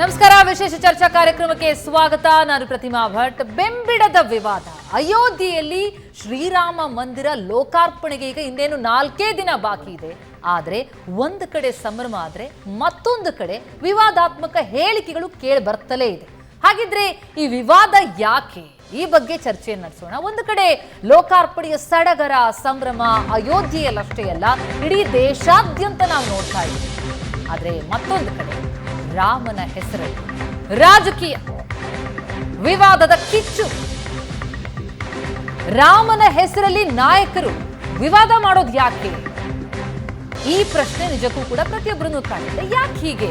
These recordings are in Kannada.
ನಮಸ್ಕಾರ, ವಿಶೇಷ ಚರ್ಚಾ ಕಾರ್ಯಕ್ರಮಕ್ಕೆ ಸ್ವಾಗತ. ನಾನು ಪ್ರತಿಮಾ ಭಟ್. ಬೆಂಬಿಡದ ವಿವಾದ, ಅಯೋಧ್ಯೆಯಲ್ಲಿ ಶ್ರೀರಾಮ ಮಂದಿರ ಲೋಕಾರ್ಪಣೆಗೆ ಈಗ ಇನ್ನೇನು 4 ದಿನ ಬಾಕಿ ಇದೆ. ಆದರೆ ಒಂದು ಕಡೆ ಸಂಭ್ರಮ ಆದ್ರೆ ಮತ್ತೊಂದು ಕಡೆ ವಿವಾದಾತ್ಮಕ ಹೇಳಿಕೆಗಳು ಕೇಳಿ ಬರ್ತಲೇ ಇದೆ. ಹಾಗಿದ್ರೆ ಈ ವಿವಾದ ಯಾಕೆ? ಈ ಬಗ್ಗೆ ಚರ್ಚೆಯನ್ನು ನಡೆಸೋಣ. ಒಂದು ಕಡೆ ಲೋಕಾರ್ಪಣೆಯ ಸಡಗರ ಸಂಭ್ರಮ ಅಯೋಧ್ಯೆಯಲ್ಲಷ್ಟೇ ಅಲ್ಲ, ಇಡೀ ದೇಶಾದ್ಯಂತ ನಾವು ನೋಡ್ತಾ ಇದ್ದೀವಿ. ಆದರೆ ಮತ್ತೊಂದು ಕಡೆ ರಾಮನ ಹೆಸರಲ್ಲಿ ರಾಜಕೀಯ ವಿವಾದದ ಕಿಚ್ಚು. ರಾಮನ ಹೆಸರಲ್ಲಿ ನಾಯಕರು ವಿವಾದ ಮಾಡೋದು ಯಾಕೆ? ಈ ಪ್ರಶ್ನೆ ನಿಜಕ್ಕೂ ಕೂಡ ಪ್ರತಿಯೊಬ್ಬರನ್ನು ಕಾಡುತ್ತೆ. ಯಾಕೆ ಹೀಗೆ?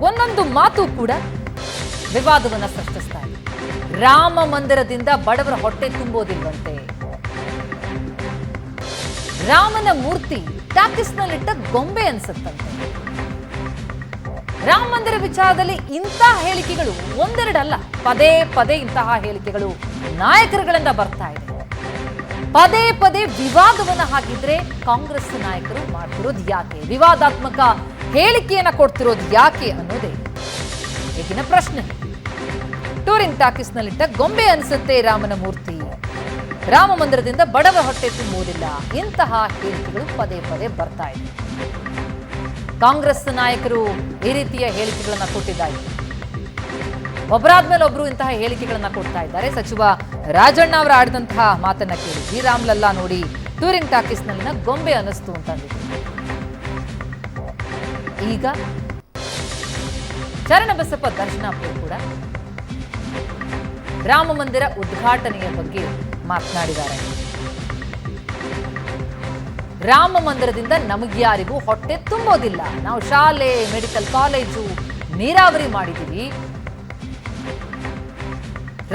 ಒಂದೊಂದು ಮಾತು ಕೂಡ ವಿವಾದವನ್ನ ಸೃಷ್ಟಿಸ್ತಾ ಇದೆ. ರಾಮ ಮಂದಿರದಿಂದ ಬಡವರ ಹೊಟ್ಟೆ ತುಂಬೋದಿಲ್ವಂತೆ. ರಾಮನ ಮೂರ್ತಿ ಟಾಕೀಸ್ನಲ್ಲಿಟ್ಟ ಗೊಂಬೆ ಅನ್ಸುತ್ತಂತೆ. ರಾಮ ಮಂದಿರ ವಿಚಾರದಲ್ಲಿ ಇಂತಹ ಹೇಳಿಕೆಗಳು ಒಂದೆರಡಲ್ಲ, ಪದೇ ಪದೇ ಇಂತಹ ಹೇಳಿಕೆಗಳು ನಾಯಕರುಗಳಿಂದ ಬರ್ತಾ ಇದೆ. ಪದೇ ಪದೇ ವಿವಾದವನ್ನ ಹಾಕಿದ್ರೆ ಕಾಂಗ್ರೆಸ್ ನಾಯಕರು ಮಾಡ್ತಿರೋದು ಯಾಕೆ? ವಿವಾದಾತ್ಮಕ ಹೇಳಿಕೆಯನ್ನ ಕೊಡ್ತಿರೋದು ಯಾಕೆ ಅನ್ನೋದೇ ಈಗಿನ ಪ್ರಶ್ನೆ. ಟೂರಿಂಗ್ ಟಾಕೀಸ್ನಲ್ಲಿಟ್ಟ ಗೊಂಬೆ ಅನಿಸುತ್ತೆ ರಾಮನ ಮೂರ್ತಿ, ರಾಮ ಮಂದಿರದಿಂದ ಬಡವರ ಹೊಟ್ಟೆ ತುಂಬುವುದಿಲ್ಲ, ಇಂತಹ ಹೇಳಿಕೆಗಳು ಪದೇ ಪದೇ ಬರ್ತಾ ಇದೆ. ಕಾಂಗ್ರೆಸ್ ನಾಯಕರು ಈ ರೀತಿಯ ಹೇಳಿಕೆಗಳನ್ನ ಕೊಟ್ಟಿದ್ದಾರೆ. ಒಬ್ಬರಾದ್ಮೇಲೆ ಒಬ್ರು ಇಂತಹ ಹೇಳಿಕೆಗಳನ್ನ ಕೊಡ್ತಾ ಇದ್ದಾರೆ. ಸಚಿವ ರಾಜಣ್ಣ ಅವರು ಆಡಿದಂತಹ ಮಾತನ್ನ ಕೇಳಿ, ಶ್ರೀರಾಮ್ಲಲ್ಲ ನೋಡಿ ಟೂರಿಂಗ್ ಟಾಕೀಸ್ನಲ್ಲಿನ ಗೊಂಬೆ ಅನಿಸ್ತು ಅಂತಂದಿದ್ರು. ಈಗ ಚರಣಬಸಪ್ಪ ದರ್ಶನಾಪುರ ಕೂಡ ರಾಮ ಮಂದಿರ ಉದ್ಘಾಟನೆಯ ಬಗ್ಗೆ ಮಾತನಾಡಿದ್ದಾರೆ. ರಾಮ ಮಂದಿರದಿಂದ ನಮಗ್ಯಾರಿಗೂ ಹೊಟ್ಟೆ ತುಂಬೋದಿಲ್ಲ. ನಾವು ಶಾಲೆ, ಮೆಡಿಕಲ್ ಕಾಲೇಜು, ನೀರಾವರಿ ಮಾಡಿದೀವಿ.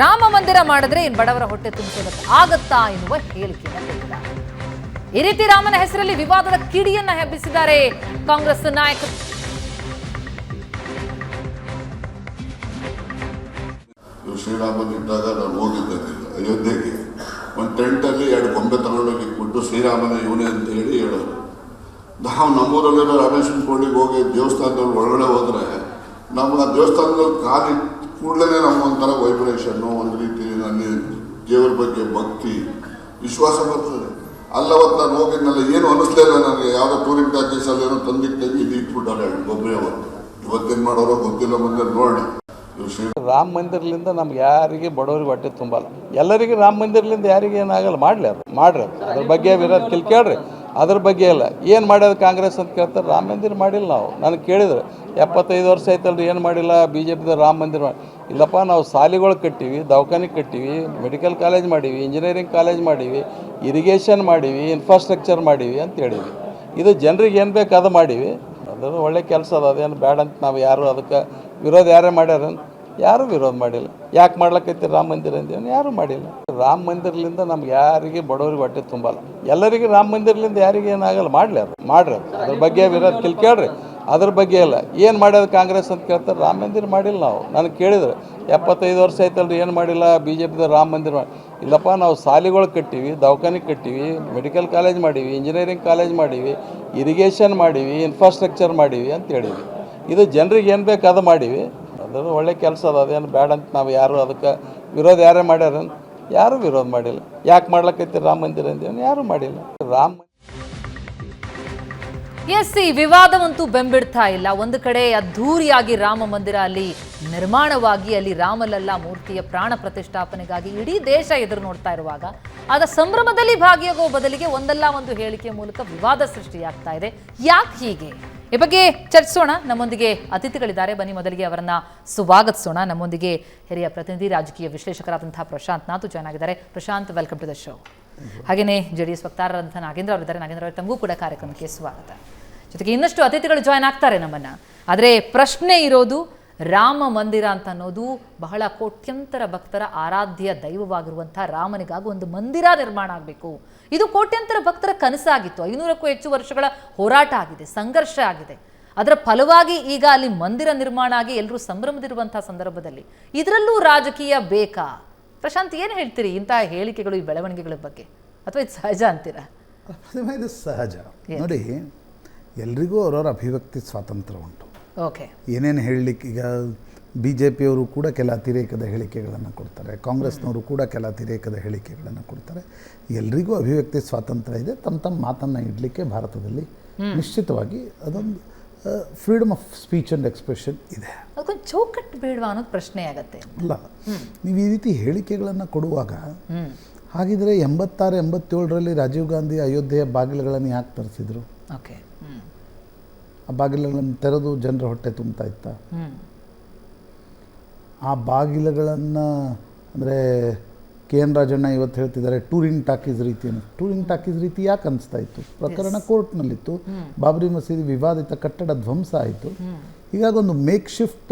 ರಾಮ ಮಂದಿರ ಮಾಡಿದ್ರೆ ಇನ್ ಬಡವರ ಹೊಟ್ಟೆ ತುಂಬಿಸೋದಕ್ಕೆ ಆಗತ್ತಾ ಎನ್ನುವ ಹೇಳಿಕೆಯನ್ನು ಕೊಟ್ಟಿದ್ದಾರೆ. ಈ ರೀತಿ ರಾಮನ ಹೆಸರಲ್ಲಿ ವಿವಾದದ ಕಿಡಿಯನ್ನ ಹೆಬ್ಬಿಸಿದ್ದಾರೆ ಕಾಂಗ್ರೆಸ್ ನಾಯಕರು. ಶ್ರೀರಾಮನಿದ್ದಾಗ ನಾನು ಹೋಗಿದ್ದೆ ಅಯೋಧ್ಯೆಗೆ. ಒಂದು ಟೆಂಟಲ್ಲಿ 2 ಗೊಂಬೆ ತಗೊಂಡೋಗಿ ಇಟ್ಬಿಟ್ಟು ಶ್ರೀರಾಮನ ಇವನೇ ಅಂತ ಹೇಳೋರು. ನಾವು ನಮ್ಮೂರಲ್ಲಿರೋ ರಾಮೇಶ್ವರ ಕೋಳಿಗೆ ಹೋಗಿ ದೇವಸ್ಥಾನದಲ್ಲಿ ಒಳಗಡೆ ಹೋದರೆ ನಮ್ಗೆ ಆ ದೇವಸ್ಥಾನದಲ್ಲಿ ಕಾಲಿ ಕೂಡಲೇ ನಮಗೊಂಥರ ವೈಬ್ರೇಷನ್ನು, ಒಂದು ರೀತಿ ಅಲ್ಲಿ ದೇವ್ರ ಬಗ್ಗೆ ಭಕ್ತಿ ವಿಶ್ವಾಸ ಬರ್ತದೆ. ಅಲ್ಲವತ್ತು ನಾನು ಹೋಗಿದ್ನಲ್ಲ, ಏನು ಅನ್ನಿಸ್ಲಿಲ್ಲ ನನಗೆ. ಯಾವುದೋ ಟೂರಿಂಗ್ ಟಾಕೀಸಲ್ಲಿ ಏನೋ ತಂದಿಟ್ಟು ಇದು ಇಟ್ಬಿಟ್ಟಾರೆ ಗೊಂಬೆ. ಇವತ್ತೇನು ಮಾಡೋರೋ ಗೊತ್ತಿಲ್ಲ, ಮುಂದೆ ನೋಡಿ. ರಾಮ ಮಂದಿರಲಿಂದ ನಮ್ಗೆ ಯಾರಿಗೆ ಬಡವರಿಗೆ ಹೊಟ್ಟೆ ತುಂಬಲ್ಲ. ಎಲ್ಲರಿಗೆ ರಾಮ ಮಂದಿರಲಿಂದ ಯಾರಿಗೆ ಏನಾಗಲ್ಲ, ಮಾಡ್ರಿ ಅದ್ರ ಬಗ್ಗೆ ವಿರೋಧ ಕೇಳ್ರಿ. ಅದ್ರ ಬಗ್ಗೆ ಎಲ್ಲ ಏನು ಮಾಡ್ಯೋದು ಕಾಂಗ್ರೆಸ್ ಅಂತ ಕೇಳ್ತಾರೆ. ರಾಮ ಮಂದಿರ ಮಾಡಿಲ್ಲ ನಾವು. ನನಗೆ ಕೇಳಿದ್ರೆ 75 ವರ್ಷ ಆಯ್ತಲ್ರಿ ಏನು ಮಾಡಿಲ್ಲ ಬಿ ಜೆ ಪಿದ ರಾಮ ಮಂದಿರ ಇಲ್ಲಪ್ಪ. ನಾವು ಶಾಲೆಗಳು ಕಟ್ಟಿವಿ, ದವಾಖಾನೆ ಕಟ್ಟಿವಿ, ಮೆಡಿಕಲ್ ಕಾಲೇಜ್ ಮಾಡೀವಿ, ಇಂಜಿನಿಯರಿಂಗ್ ಕಾಲೇಜ್ ಮಾಡೀವಿ, ಇರಿಗೇಷನ್ ಮಾಡೀವಿ, ಇನ್ಫ್ರಾಸ್ಟ್ರಕ್ಚರ್ ಮಾಡೀವಿ ಅಂತ ಹೇಳಿವಿ. ಇದು ಜನರಿಗೆ ಏನು ಬೇಕು ಅದು ಮಾಡೀವಿ. ಅದು ಒಳ್ಳೆ ಕೆಲಸ ಅದು, ಅದೇನು ಬೇಡ ಅಂತ ನಾವು ಯಾರು ಅದಕ್ಕೆ ವಿರೋಧ ಯಾರೇ ಮಾಡ್ಯಾರ? ಯಾರೂ ವಿರೋಧ ಮಾಡಿಲ್ಲ. ಯಾಕೆ ಮಾಡ್ಲಕ್ಕೈತಿ ರಾಮ ಮಂದಿರ ಅಂದೇನು? ಯಾರೂ ಮಾಡಿಲ್ಲ. ರಾಮ ಮಂದಿರಲಿಂದ ನಮ್ಗೆ ಯಾರಿಗೆ ಬಡವರಿಗೆ ಹೊಟ್ಟೆ ತುಂಬಲ್ಲ. ಎಲ್ಲರಿಗೆ ರಾಮ ಮಂದಿರಲಿಂದ ಯಾರಿಗೆ ಏನಾಗಲ್ಲ, ಮಾಡ್ರಿ ಅದ್ರ ಬಗ್ಗೆ ವಿರೋಧ ಕೇಳ್ರಿ. ಅದ್ರ ಬಗ್ಗೆ ಎಲ್ಲ ಏನು ಮಾಡ್ಯೋದು ಕಾಂಗ್ರೆಸ್ ಅಂತ ಕೇಳ್ತಾರೆ. ರಾಮ ಮಂದಿರ ಮಾಡಿಲ್ಲ ನಾವು. ನನಗೆ ಕೇಳಿದ್ರೆ 75 ವರ್ಷ ಆಯ್ತಲ್ರಿ ಏನು ಮಾಡಿಲ್ಲ ಬಿ ಜೆ ಪಿದ ರಾಮ ಮಂದಿರ ಇಲ್ಲಪ್ಪ. ನಾವು ಶಾಲೆಗಳು ಕಟ್ಟಿವಿ, ದವಾಖಾನೆ ಕಟ್ಟಿವಿ, ಮೆಡಿಕಲ್ ಕಾಲೇಜ್ ಮಾಡೀವಿ, ಇಂಜಿನಿಯರಿಂಗ್ ಕಾಲೇಜ್ ಮಾಡೀವಿ, ಇರಿಗೇಷನ್ ಮಾಡೀವಿ, ಇನ್ಫ್ರಾಸ್ಟ್ರಕ್ಚರ್ ಮಾಡೀವಿ ಅಂತ ಹೇಳಿವಿ. ಇದು ಜನರಿಗೆ ಏನು ಬೇಕು ಅದು ಮಾಡೀವಿ. ಅದು ಒಳ್ಳೆ ಕೆಲಸ ಅದು, ಅದೇನು ಬೇಡ ಅಂತ ನಾವು ಯಾರು ಅದಕ್ಕೆ ವಿರೋಧ ಯಾರೇ ಮಾಡ್ಯಾರ? ಯಾರೂ ವಿರೋಧ ಮಾಡಿಲ್ಲ. ಯಾಕೆ ಮಾಡ್ಲಕ್ಕೈತಿ ರಾಮ ಮಂದಿರ ಅಂದೇನು? ಯಾರೂ ಮಾಡಿಲ್ಲ. ಈ ವಿವಾದವಂತೂ ಬೆಂಬಿಡ್ತಾ ಇಲ್ಲ. ಒಂದು ಕಡೆ ಅದ್ಧೂರಿಯಾಗಿ ರಾಮ ಮಂದಿರ ಅಲ್ಲಿ ನಿರ್ಮಾಣವಾಗಿ ಅಲ್ಲಿ ರಾಮಲಲ್ಲಾ ಮೂರ್ತಿಯ ಪ್ರಾಣ ಪ್ರತಿಷ್ಠಾಪನೆಗಾಗಿ ಇಡೀ ದೇಶ ಎದುರು ನೋಡ್ತಾ ಇರುವಾಗ ಅದರ ಸಂಭ್ರಮದಲ್ಲಿ ಭಾಗಿಯಾಗುವ ಬದಲಿಗೆ ಒಂದಲ್ಲ ಒಂದು ಹೇಳಿಕೆಯ ಮೂಲಕ ವಿವಾದ ಸೃಷ್ಟಿಯಾಗ್ತಾ ಇದೆ. ಯಾಕೆ ಹೀಗೆ? ಈ ಬಗ್ಗೆ ಚರ್ಚಿಸೋಣ. ನಮ್ಮೊಂದಿಗೆ ಅತಿಥಿಗಳಿದ್ದಾರೆ, ಬನ್ನಿ ಮೊದಲಿಗೆ ಅವರನ್ನ ಸ್ವಾಗತಿಸೋಣ. ನಮ್ಮೊಂದಿಗೆ ಹಿರಿಯ ಪ್ರತಿನಿಧಿ, ರಾಜಕೀಯ ವಿಶ್ಲೇಷಕರಾದಂತಹ ಪ್ರಶಾಂತ್ ನಾಥ್ ಜಾಯ್ನ್ ಆಗಿದ್ದಾರೆ. Prashant, welcome to the show. ಹಾಗೆಯೇ ಜೆಡಿಎಸ್ ವಕ್ತಾರರಾದಂತಹ ನಾಗೇಂದ್ರ ಅವರಿದ್ದಾರೆ. ನಾಗೇಂದ್ರ ಅವರು, ತಮಗೂ ಕೂಡ ಕಾರ್ಯಕ್ರಮಕ್ಕೆ ಸ್ವಾಗತ. ಜೊತೆಗೆ ಇನ್ನಷ್ಟು ಅತಿಥಿಗಳು ಜಾಯ್ನ್ ಆಗ್ತಾರೆ ನಮ್ಮನ್ನ. ಆದರೆ ಪ್ರಶ್ನೆ ಇರೋದು, ರಾಮ ಮಂದಿರ ಅಂತ ಅನ್ನೋದು ಬಹಳ ಕೋಟ್ಯಂತರ ಭಕ್ತರ ಆರಾಧ್ಯ ದೈವವಾಗಿರುವಂತಹ ರಾಮನಿಗಾಗಿ ಒಂದು ಮಂದಿರ ನಿರ್ಮಾಣ ಆಗಬೇಕು. ಇದು ಕೋಟ್ಯಂತರ ಭಕ್ತರ ಕನಸಾಗಿತ್ತು. 500ಕ್ಕೂ ಹೆಚ್ಚು ವರ್ಷಗಳ ಹೋರಾಟ ಆಗಿದೆ, ಸಂಘರ್ಷ ಆಗಿದೆ. ಅದರ ಫಲವಾಗಿ ಈಗ ಅಲ್ಲಿ ಮಂದಿರ ನಿರ್ಮಾಣ ಆಗಿ ಎಲ್ಲರೂ ಸಂಭ್ರಮದಿರುವಂತಹ ಸಂದರ್ಭದಲ್ಲಿ ಇದರಲ್ಲೂ ರಾಜಕೀಯ ಬೇಕಾ? ಪ್ರಶಾಂತ್, ಏನು ಹೇಳ್ತೀರಿ ಇಂತಹ ಹೇಳಿಕೆಗಳು, ಈ ಬೆಳವಣಿಗೆಗಳ ಬಗ್ಗೆ? ಅಥವಾ ಇದು ಸಹಜ ಅಂತೀರಾ? ಇದು ಸಹಜ. ನೋಡಿ, ಎಲ್ರಿಗೂ ಅವರವರ ಅಭಿವ್ಯಕ್ತಿ ಸ್ವಾತಂತ್ರ್ಯ ಉಂಟು. ಓಕೆ. ಏನೇನು ಹೇಳಲಿಕ್ಕೆ ಈಗ BJPಯವರು ಕೂಡ ಕೆಲ ಅತಿರೇಕದ ಹೇಳಿಕೆಗಳನ್ನು ಕೊಡ್ತಾರೆ, ಕಾಂಗ್ರೆಸ್ನವರು ಕೂಡ ಕೆಲ ಅತಿರೇಕದ ಹೇಳಿಕೆಗಳನ್ನು ಕೊಡ್ತಾರೆ. ಎಲ್ರಿಗೂ ಅಭಿವ್ಯಕ್ತಿ ಸ್ವಾತಂತ್ರ್ಯ ಇದೆ, ತಮ್ಮ ತಮ್ಮ ಮಾತನ್ನು ಇಡಲಿಕ್ಕೆ ಭಾರತದಲ್ಲಿ ನಿಶ್ಚಿತವಾಗಿ ಅದೊಂದು freedom of speech and expression ಇದೆ. ಅದಕ್ಕೊಂದು ಚೌಕಟ್ಟು ಬೇಡವಾ ಅನ್ನೋದು ಪ್ರಶ್ನೆ ಆಗತ್ತೆ. ಅಲ್ಲ, ನೀವು ಈ ರೀತಿ ಹೇಳಿಕೆಗಳನ್ನು ಕೊಡುವಾಗ ಹಾಗಿದ್ರೆ 86-87ರಲ್ಲಿ ರಾಜೀವ್ ಗಾಂಧಿ ಅಯೋಧ್ಯೆಯ ಬಾಗಿಲುಗಳನ್ನು ಯಾಕೆ ತರಿಸಿದ್ರು? ಓಕೆ. ಆ ಬಾಗಿಲುಗಳನ್ನು ತೆರೆದು ಜನರ ಹೊಟ್ಟೆ ತುಂಬ್ತಾ ಇತ್ತ? ಆ ಬಾಗಿಲುಗಳನ್ನು ಅಂದರೆ KN ರಾಜಣ್ಣ ಇವತ್ತು ಹೇಳ್ತಿದ್ದಾರೆ ಟೂರಿಂಗ್ ಟಾಕೀಸ್ ರೀತಿಯನ್ನು. ಟೂರಿಂಗ್ ಟಾಕೀಸ್ ರೀತಿ ಯಾಕೆ ಅನಿಸ್ತಾ ಇತ್ತು? ಪ್ರಕರಣ ಕೋರ್ಟ್ನಲ್ಲಿತ್ತು, ಬಾಬ್ರಿ ಮಸೀದಿ ವಿವಾದಿತ ಕಟ್ಟಡ ಧ್ವಂಸ ಆಯಿತು. ಹೀಗಾಗಿ ಒಂದು ಮೇಕ್ ಶಿಫ್ಟ್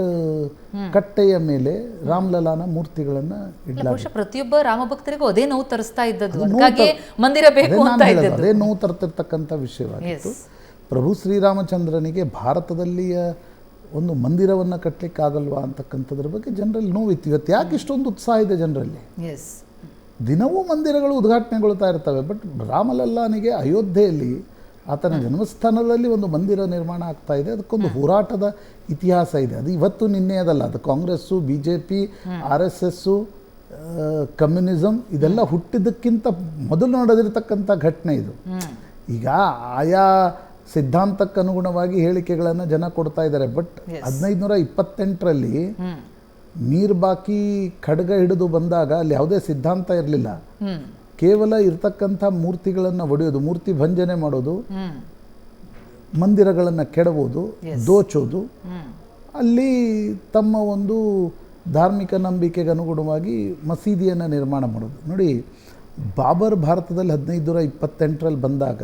ಕಟ್ಟೆಯ ಮೇಲೆ ರಾಮ್ಲಲಾನ ಮೂರ್ತಿಗಳನ್ನು ಇಡಲಾಗಿದೆ. ಪ್ರತಿಯೊಬ್ಬ ರಾಮಭಕ್ತರಿಗೂ ಅದೇ ನೋವು ತರಿಸ್ತಾ ಇದ್ದದ್ದು, ಅದಕ್ಕಾಗಿ ಮಂದಿರ ಬೇಕು ಅಂತ ಇದ್ದದ್ದು. ಅದೇ ನೋವು ತರ್ತಿರ್ತಕ್ಕಂಥ ವಿಷಯವಾಗಿತ್ತು. ಪ್ರಭು ಶ್ರೀರಾಮಚಂದ್ರನಿಗೆ ಭಾರತದಲ್ಲಿಯ ಒಂದು ಮಂದಿರವನ್ನು ಕಟ್ಟಲಿಕ್ಕಾಗಲ್ವಾ ಅಂತಕ್ಕಂಥದ್ರ ಬಗ್ಗೆ ಜನರಲ್ಲಿ ನೋವಿತ್ತು. ಇವತ್ತು ಯಾಕೆ ಇಷ್ಟೊಂದು ಉತ್ಸಾಹ ಇದೆ ಜನರಲ್ಲಿ? ದಿನವೂ ಮಂದಿರಗಳು ಉದ್ಘಾಟನೆಗೊಳ್ತಾ ಇರ್ತವೆ. ಬಟ್ ರಾಮಲಲ್ಲಾನಿಗೆ ಅಯೋಧ್ಯೆಯಲ್ಲಿ ಆತನ ಜನ್ಮಸ್ಥಾನದಲ್ಲಿ ಒಂದು ಮಂದಿರ ನಿರ್ಮಾಣ ಆಗ್ತಾ ಇದೆ. ಅದಕ್ಕೊಂದು ಹೋರಾಟದ ಇತಿಹಾಸ ಇದೆ. ಅದು ಇವತ್ತು ನಿನ್ನೆಯದಲ್ಲ. ಅದು ಕಾಂಗ್ರೆಸ್ಸು, BJP, RSS, ಕಮ್ಯುನಿಸಮ್ ಇದೆಲ್ಲ ಹುಟ್ಟಿದ್ದಕ್ಕಿಂತ ಮೊದಲು ನಡೆದಿರ್ತಕ್ಕಂಥ ಘಟನೆ ಇದು. ಈಗ ಆಯಾ ಸಿದ್ಧಾಂತಕ್ಕೆ ಅನುಗುಣವಾಗಿ ಹೇಳಿಕೆಗಳನ್ನು ಜನ ಕೊಡ್ತಾ ಇದ್ದಾರೆ. ಬಟ್ 1528ರಲ್ಲಿ ಮೀರ್ಬಾಕಿ ಖಡ್ಗ ಹಿಡಿದು ಬಂದಾಗ ಅಲ್ಲಿ ಯಾವುದೇ ಸಿದ್ಧಾಂತ ಇರಲಿಲ್ಲ. ಕೇವಲ ಇರ್ತಕ್ಕಂಥ ಮೂರ್ತಿಗಳನ್ನು ಒಡೆಯೋದು, ಮೂರ್ತಿ ಭಂಜನೆ ಮಾಡೋದು, ಮಂದಿರಗಳನ್ನು ಕೆಡವುದು, ದೋಚೋದು, ಅಲ್ಲಿ ತಮ್ಮ ಒಂದು ಧಾರ್ಮಿಕ ನಂಬಿಕೆಗೆ ಅನುಗುಣವಾಗಿ ಮಸೀದಿಯನ್ನು ನಿರ್ಮಾಣ ಮಾಡೋದು. ನೋಡಿ, ಬಾಬರ್ ಭಾರತದಲ್ಲಿ 1528ರಲ್ಲಿ ಬಂದಾಗ